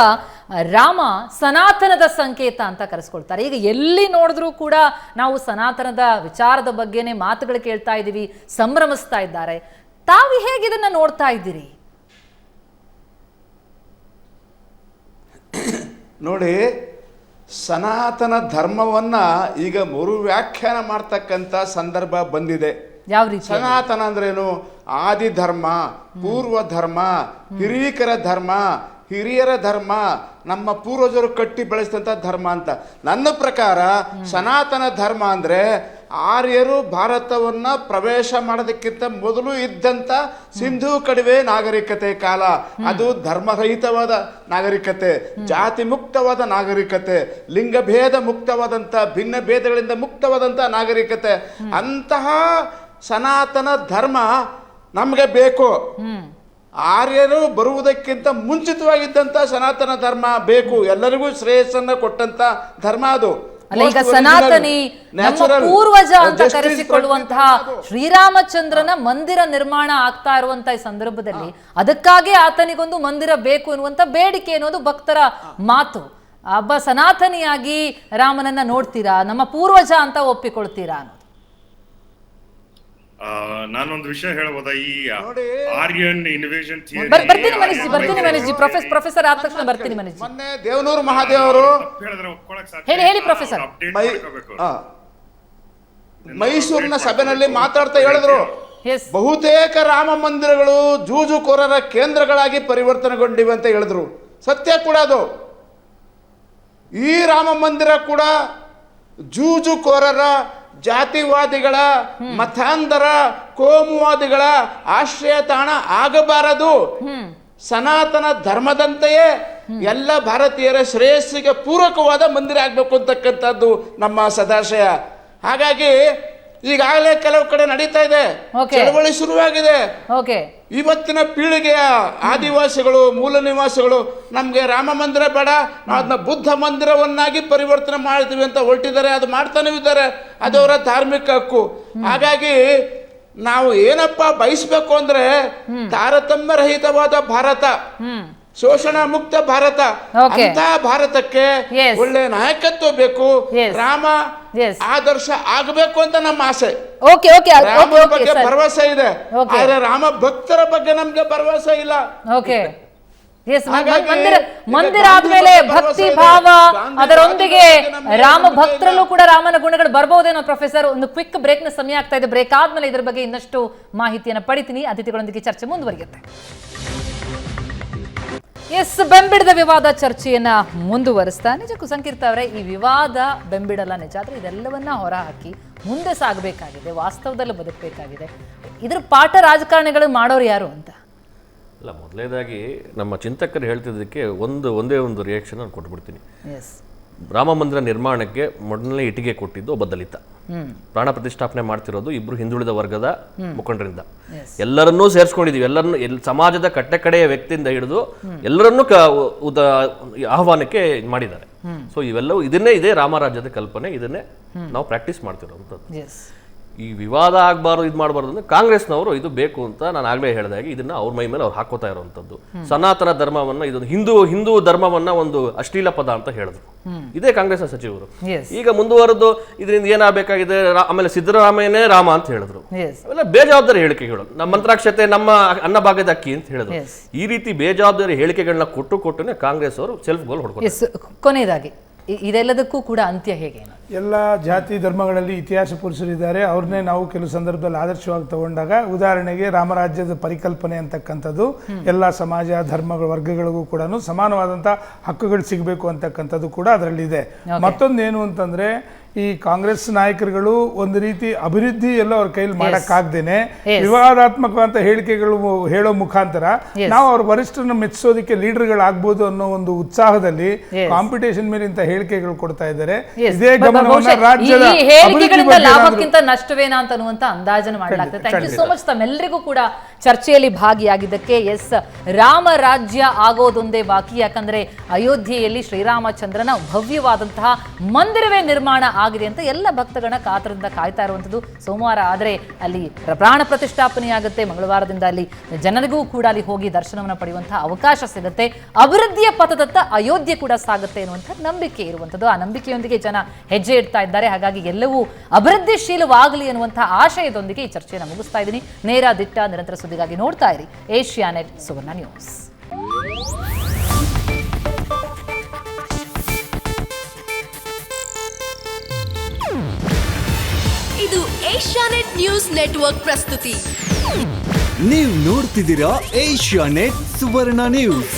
ರಾಮ ಸನಾತನದ ಸಂಕೇತ ಅಂತ ಕರೆಸ್ಕೊಳ್ತಾರೆ. ಈಗ ಎಲ್ಲಿ ನೋಡಿದ್ರೂ ಕೂಡ ನಾವು ಸನಾತನದ ವಿಚಾರದ ಬಗ್ಗೆನೇ ಮಾತುಗಳು ಕೇಳ್ತಾ ಇದ್ದೀವಿ, ಸಂಭ್ರಮಿಸ್ತಾ ಇದ್ದಾರೆ. ತಾವು ಹೇಗೆ ಇದನ್ನ ನೋಡ್ತಾ ಇದ್ದೀರಿ? ನೋಡಿ, ಸನಾತನ ಧರ್ಮವನ್ನ ಈಗ ಮರು ವ್ಯಾಖ್ಯಾನ ಮಾಡ್ತಕ್ಕಂಥ ಸಂದರ್ಭ ಬಂದಿದೆ. ಯಾವ ರೀತಿ? ಸನಾತನ ಅಂದ್ರೇನು? ಆದಿ ಧರ್ಮ, ಪೂರ್ವ ಧರ್ಮ, ಹಿರೀಕರ ಧರ್ಮ, ಹಿರಿಯರ ಧರ್ಮ, ನಮ್ಮ ಪೂರ್ವಜರು ಕಟ್ಟಿ ಬೆಳೆಸಿದಂಥ ಧರ್ಮ ಅಂತ. ನನ್ನ ಪ್ರಕಾರ ಸನಾತನ ಧರ್ಮ ಅಂದರೆ ಆರ್ಯರು ಭಾರತವನ್ನು ಪ್ರವೇಶ ಮಾಡೋದಕ್ಕಿಂತ ಮೊದಲು ಇದ್ದಂಥ ಸಿಂಧೂ ಕಣಿವೆ ನಾಗರಿಕತೆ ಕಾಲ. ಅದು ಧರ್ಮರಹಿತವಾದ ನಾಗರಿಕತೆ, ಜಾತಿ ಮುಕ್ತವಾದ ನಾಗರಿಕತೆ, ಲಿಂಗಭೇದ ಮುಕ್ತವಾದಂಥ, ಭಿನ್ನ ಭೇದಗಳಿಂದ ಮುಕ್ತವಾದಂಥ ನಾಗರಿಕತೆ. ಅಂತಹ ಸನಾತನ ಧರ್ಮ ನಮಗೆ ಬೇಕು. ಆರ್ಯರು ಬರುವುದಕ್ಕಿಂತ ಮುಂಚಿತವಾಗಿದ್ದಂಥ ಸನಾತನ ಧರ್ಮ ಬೇಕು. ಎಲ್ಲರಿಗೂ ಶ್ರೇಯಸ್ಸನ್ನು ಕೊಟ್ಟಂಥ ಧರ್ಮ ಅದು. ಅಲ್ಲ, ಈಗ ಸನಾತನಿ ನಮ್ಮ ಪೂರ್ವಜ ಅಂತ ಕರೆಸಿಕೊಳ್ಳುವಂತಹ ಶ್ರೀರಾಮಚಂದ್ರನ ಮಂದಿರ ನಿರ್ಮಾಣ ಆಗ್ತಾ ಇರುವಂತಹ ಈ ಸಂದರ್ಭದಲ್ಲಿ ಅದಕ್ಕಾಗಿ ಆತನಿಗೊಂದು ಮಂದಿರ ಬೇಕು ಎನ್ನುವಂತ ಬೇಡಿಕೆ ಅನ್ನೋದು ಭಕ್ತರ ಮಾತು. ಒಬ್ಬ ಸನಾತನಿಯಾಗಿ ರಾಮನನ್ನ ನೋಡ್ತೀರಾ, ನಮ್ಮ ಪೂರ್ವಜ ಅಂತ ಒಪ್ಪಿಕೊಳ್ತೀರಾ ಅನ್ನೋದು? ನಾನೊಂದು ವಿಷಯ ಹೇಳ್ಬೋದಾ? ಈ ಆರ್ಯನ್ ಇನ್ವೇಷನ್ ಥಿಯರಿ ಬರ್ತೀನಿ ಮನೀಶ್ ಜಿ. ಪ್ರೊಫೆಸರ್ ಆದ ತಕ್ಷಣ ಬರ್ತೀನಿ ಮನೀಶ್ ಜಿ. ಮೊನ್ನೆ ದೇವನೂರು ಮಹಾದೇವ್ ಅವರು ಹೇಳಿದ್ರೆ ಒಪ್ಕೊಳಕ್ ಸಾಧ್ಯ ಹೇಳಿ ಪ್ರೊಫೆಸರ್. ಮೈಸೂರಿನ ಸಭೆಯಲ್ಲಿ ಮಾತಾಡ್ತಾ ಹೇಳಿದ್ರು, ಎಸ್, ಬಹುತೇಕ ರಾಮ ಮಂದಿರಗಳು ಜೂಜುಕೋರರ ಕೇಂದ್ರಗಳಾಗಿ ಪರಿವರ್ತನೆಗೊಂಡಿವೆ ಅಂತ ಹೇಳಿದ್ರು. ಸತ್ಯ ಕೂಡ ಅದು. ಈ ರಾಮ ಮಂದಿರ ಕೂಡ ಜೂಜುಕೋರರ, ಜಾತಿವಾದಿಗಳ, ಮತಾಂಧರ, ಕೋಮುವಾದಿಗಳ ಆಶ್ರಯ ತಾಣ ಆಗಬಾರದು. ಸನಾತನ ಧರ್ಮದಂತೆಯೇ ಎಲ್ಲ ಭಾರತೀಯರ ಶ್ರೇಯಸ್ಸಿಗೆ ಪೂರಕವಾದ ಮಂದಿರ ಆಗಬೇಕು ಅಂತಕ್ಕಂಥದ್ದು ನಮ್ಮ ಸದಾಶಯ. ಹಾಗಾಗಿ ಈಗಾಗಲೇ ಕೆಲವು ಕಡೆ ನಡೀತಾ ಇದೆ, ಚಳವಳಿ ಶುರುವಾಗಿದೆ. ಇವತ್ತಿನ ಪೀಳಿಗೆಯ ಆದಿವಾಸಿಗಳು, ಮೂಲ ನಿವಾಸಿಗಳು ನಮಗೆ ರಾಮ ಮಂದಿರ ಬೇಡ, ನಾವು ಅದನ್ನ ಬುದ್ಧ ಮಂದಿರವನ್ನಾಗಿ ಪರಿವರ್ತನೆ ಮಾಡ್ತೀವಿ ಅಂತ ಹೊರಟಿದ್ದಾರೆ. ಅದು ಮಾಡ್ತಾನೆ ಇದ್ದಾರೆ, ಅದು ಅವರ ಧಾರ್ಮಿಕ ಹಕ್ಕು. ಹಾಗಾಗಿ ನಾವು ಏನಪ್ಪ ಬಯಸ್ಬೇಕು ಅಂದ್ರೆ ತಾರತಮ್ಯ ರಹಿತವಾದ ಭಾರತ, ಶೋಷಣಾ ಮುಕ್ತ ಭಾರತ. ಅಂತ ಭಾರತಕ್ಕೆ ಒಳ್ಳೆ ನಾಯಕತ್ವ ಬೇಕು, ರಾಮ ಆದರ್ಶ ಆಗಬೇಕು ಅಂತ ನಮ್ಮ ಆಸೆ. ರಾಮನ ಬಗ್ಗೆ ಭರವಸೆ ಇದೆ, ಆದ್ರೆ ರಾಮ ಭಕ್ತರ ಬಗ್ಗೆ ನಮ್ಗೆ ಭರವಸೆ ಇಲ್ಲ. ಮಂದಿರ ಆದ್ಮೇಲೆ ಭಕ್ತಿ ಭಾವ, ಅದರೊಂದಿಗೆ ರಾಮ ಭಕ್ತರಲ್ಲೂ ಕೂಡ ರಾಮನ ಗುಣಗಳು ಬರ್ಬಹುದೇನೋ? ಪ್ರೊಫೆಸರ್, ಒಂದು ಕ್ವಿಕ್ ಬ್ರೇಕ್ ನ ಸಮಯ ಆಗ್ತಾ ಇದೆ. ಬ್ರೇಕ್ ಆದ್ಮೇಲೆ ಇದ್ರ ಬಗ್ಗೆ ಇನ್ನಷ್ಟು ಮಾಹಿತಿಯನ್ನು ಪಡಿತೀನಿ. ಅತಿಥಿಗಳೊಂದಿಗೆ ಚರ್ಚೆ ಮುಂದುವರಿಯುತ್ತೆ. ಎಸ್, ಬೆಂಬಿಡದ ವಿವಾದ ಚರ್ಚೆಯನ್ನ ಮುಂದುವರಿಸ್ತಾ, ನಿಜಕ್ಕೂ ಸಂಕೀರ್ತ ಅವರೇ, ಈ ವಿವಾದ ಬೆಂಬಿಡಲ್ಲ ನಿಜ, ಆದ್ರೆ ಇದೆಲ್ಲವನ್ನ ಹೊರಹಾಕಿ ಮುಂದೆ ಸಾಗಬೇಕಾಗಿದೆ, ವಾಸ್ತವದಲ್ಲಿ ಬದುಕಬೇಕಾಗಿದೆ. ಇದ್ರ ಪಾಠ ರಾಜಕಾರಣಿಗಳು ಮಾಡೋರು ಯಾರು ಅಂತ? ಅಲ್ಲ, ಮೊದಲನೇದಾಗಿ ನಮ್ಮ ಚಿಂತಕರು ಹೇಳ್ತಿದ್ದಕ್ಕೆ ಒಂದೇ ಒಂದು ರಿಯಾಕ್ಷನ್ ನಾನು ಕೊಟ್ಬಿಡ್ತೀನಿ. ರಾಮ ಮಂದಿರ ನಿರ್ಮಾಣಕ್ಕೆ ಮೊದಲನೇ ಇಟ್ಟಿಗೆ ಕೊಟ್ಟಿದ್ದು ಒಬ್ಬ ದಲಿತ, ಪ್ರಾಣ ಪ್ರತಿಷ್ಠಾಪನೆ ಮಾಡ್ತಿರೋದು ಇಬ್ರು ಹಿಂದುಳಿದ ವರ್ಗದ ಮುಖಂಡರಿಂದ. ಎಲ್ಲರನ್ನೂ ಸೇರಿಸ್ಕೊಂಡಿದೀವಿ, ಎಲ್ಲರನ್ನು ಸಮಾಜದ ಕಟ್ಟೆ ಕಡೆಯ ವ್ಯಕ್ತಿಯಿಂದ ಹಿಡಿದು ಎಲ್ಲರನ್ನೂ ಆಹ್ವಾನಕ್ಕೆ ಮಾಡಿದ್ದಾರೆ. ಸೊ ಇವೆಲ್ಲವೂ ಇದೇ ರಾಮರಾಜ್ಯದ ಕಲ್ಪನೆ, ಇದನ್ನೇ ನಾವು ಪ್ರಾಕ್ಟೀಸ್ ಮಾಡ್ತಿರೋಂಥದ್ದು. ಈ ವಿವಾದ ಆಗಬಾರ್ದು, ಇದು ಮಾಡಬಾರ್ದು ಅಂದ್ರೆ ಕಾಂಗ್ರೆಸ್ನವರು ಇದು ಬೇಕು ಅಂತ ನಾನು ಆಗ್ಲೇ ಹೇಳಿದಾಗೆ ಇದನ್ನ ಅವ್ರ ಮೈ ಮೇಲೆ ಅವ್ರು ಹಾಕೋತಾ ಇರುವಂತದ್ದು. ಸನಾತನ ಧರ್ಮವನ್ನ, ಇದೊಂದು ಹಿಂದೂ ಧರ್ಮವನ್ನ ಒಂದು ಅಶ್ಲೀಲ ಪದ ಅಂತ ಹೇಳಿದ್ರು. ಇದೇ ಕಾಂಗ್ರೆಸ್ ಸಚಿವರು. ಈಗ ಮುಂದುವರೆದು ಇದರಿಂದ ಏನಾಗಬೇಕಾಗಿದೆ, ಆಮೇಲೆ ಸಿದ್ದರಾಮಯ್ಯನೇ ರಾಮ ಅಂತ ಹೇಳಿದ್ರು. ಅವೆಲ್ಲ ಬೇಜವಾಬ್ದಾರಿ ಹೇಳಿಕೆಗಳು. ನಮ್ಮ ಮಂತ್ರಾಕ್ಷತೆ ನಮ್ಮ ಅನ್ನಭಾಗ್ಯದ ಅಕ್ಕಿ ಅಂತ ಹೇಳಿದ್ರು. ಈ ರೀತಿ ಬೇಜವಾಬ್ದಾರಿ ಹೇಳಿಕೆಗಳನ್ನ ಕೊಟ್ಟುನೇ ಕಾಂಗ್ರೆಸ್ ಅವರು ಸೆಲ್ಫ್ ಗೋಲ್ ಹೊಡ್ಕೊಂಡು. ಕೊನೆಯದಾಗಿ ಇದೆಲ್ಲದಕ್ಕೂ ಕೂಡ ಅಂತ್ಯ ಹೇಗೆ? ಎಲ್ಲ ಜಾತಿ ಧರ್ಮಗಳಲ್ಲಿ ಇತಿಹಾಸ ಪುರುಷರಿದ್ದಾರೆ, ಅವ್ರನ್ನೇ ನಾವು ಕೆಲವು ಸಂದರ್ಭದಲ್ಲಿ ಆದರ್ಶವಾಗಿ ತಗೊಂಡಾಗ, ಉದಾಹರಣೆಗೆ ರಾಮರಾಜ್ಯದ ಪರಿಕಲ್ಪನೆ ಅಂತಕ್ಕಂಥದ್ದು ಎಲ್ಲ ಸಮಾಜ ಧರ್ಮಗಳ ವರ್ಗಗಳಿಗೂ ಕೂಡ ಸಮಾನವಾದಂಥ ಹಕ್ಕುಗಳು ಸಿಗಬೇಕು ಅಂತಕ್ಕಂಥದ್ದು ಕೂಡ ಅದರಲ್ಲಿದೆ. ಮತ್ತೊಂದೇನು ಅಂತಂದ್ರೆ, ಈ ಕಾಂಗ್ರೆಸ್ ನಾಯಕರುಗಳು ಒಂದು ರೀತಿ ಅಭಿವೃದ್ಧಿ ಎಲ್ಲ ಅವ್ರ ಕೈಲಿ ಮಾಡಕ್ಕಾಗ್ದೇನೆ ವಿವಾದಾತ್ಮಕವಾದ ಹೇಳಿಕೆಗಳು ಹೇಳೋ ಮುಖಾಂತರ ನಾವು ಅವ್ರ ವರಿಷ್ಠರನ್ನ ಮೆಚ್ಚಿಸೋದಕ್ಕೆ ಲೀಡರ್ಗಳಾಗ್ಬೋದು ಅನ್ನೋ ಒಂದು ಉತ್ಸಾಹದಲ್ಲಿ ಕಾಂಪಿಟೇಷನ್ ಮೇಲೆ ಇಂಥ ಹೇಳಿಕೆಗಳು ಕೊಡ್ತಾ ಇದ್ದಾರೆ. ಇದೇ ಗಮನವನ್ನ ರಾಜ್ಯದ ಲಾಭಕ್ಕಿಂತ ನಷ್ಟವೇನಾ ಅಂತ ಅನ್ನುವಂತ ಅಂದಾಜನ್ನು ಮಾಡಲಾಗ್ತದೆ. ಥ್ಯಾಂಕ್ ಯು ಸೋ ಮಚ್ ತಮ್ಮೆಲ್ಲರಿಗೂ ಕೂಡ ಚರ್ಚೆಯಲ್ಲಿ ಭಾಗಿಯಾಗಿದ್ದಕ್ಕೆ. ಎಸ್, ರಾಮ ರಾಜ್ಯ ಆಗೋದೊಂದೇ ಬಾಕಿ, ಯಾಕಂದ್ರೆ ಅಯೋಧ್ಯೆಯಲ್ಲಿ ಶ್ರೀರಾಮಚಂದ್ರನ ಭವ್ಯವಾದಂತಹ ಮಂದಿರವೇ ನಿರ್ಮಾಣ ಆಗಿದೆ ಅಂತ ಎಲ್ಲ ಭಕ್ತಗಣ ಕಾತರದಿಂದ ಕಾಯ್ತಾ ಇರುವಂಥದ್ದು. ಸೋಮವಾರ ಆದರೆ ಅಲ್ಲಿ ಪ್ರಾಣ ಪ್ರತಿಷ್ಠಾಪನೆ ಆಗುತ್ತೆ, ಮಂಗಳವಾರದಿಂದ ಅಲ್ಲಿ ಜನರಿಗೂ ಕೂಡ ಅಲ್ಲಿ ಹೋಗಿ ದರ್ಶನವನ್ನು ಪಡೆಯುವಂತಹ ಅವಕಾಶ ಸಿಗುತ್ತೆ, ಅಭಿವೃದ್ಧಿಯ ಪಥದತ್ತ ಅಯೋಧ್ಯೆ ಕೂಡ ಸಾಗುತ್ತೆ ಎನ್ನುವಂಥ ನಂಬಿಕೆ ಇರುವಂಥದ್ದು. ಆ ನಂಬಿಕೆಯೊಂದಿಗೆ ಜನ ಹೆಜ್ಜೆ ಇಡ್ತಾ ಇದ್ದಾರೆ. ಹಾಗಾಗಿ ಎಲ್ಲವೂ ಅಭಿವೃದ್ಧಿಶೀಲವಾಗಲಿ ಎನ್ನುವಂತಹ ಆಶಯದೊಂದಿಗೆ ಈ ಚರ್ಚೆಯನ್ನು ಮುಗಿಸ್ತಾ ಇದ್ದೀನಿ. ನೇರ ದಿಟ್ಟ ನಿರಂತರ ಸುದ್ದಿಗಾಗಿ ನೋಡ್ತಾ ಇರಿ ಏಷ್ಯಾನೆಟ್ ಸುವರ್ಣ ನ್ಯೂಸ್. ಇದು ಏಷ್ಯಾನೆಟ್ ನ್ಯೂಸ್ ನೆಟ್ವರ್ಕ್ ಪ್ರಸ್ತುತಿ. ನೀವು ನೋಡ್ತಿದ್ದೀರಾ ಏಷ್ಯಾನೆಟ್ ಸುವರ್ಣ ನ್ಯೂಸ್.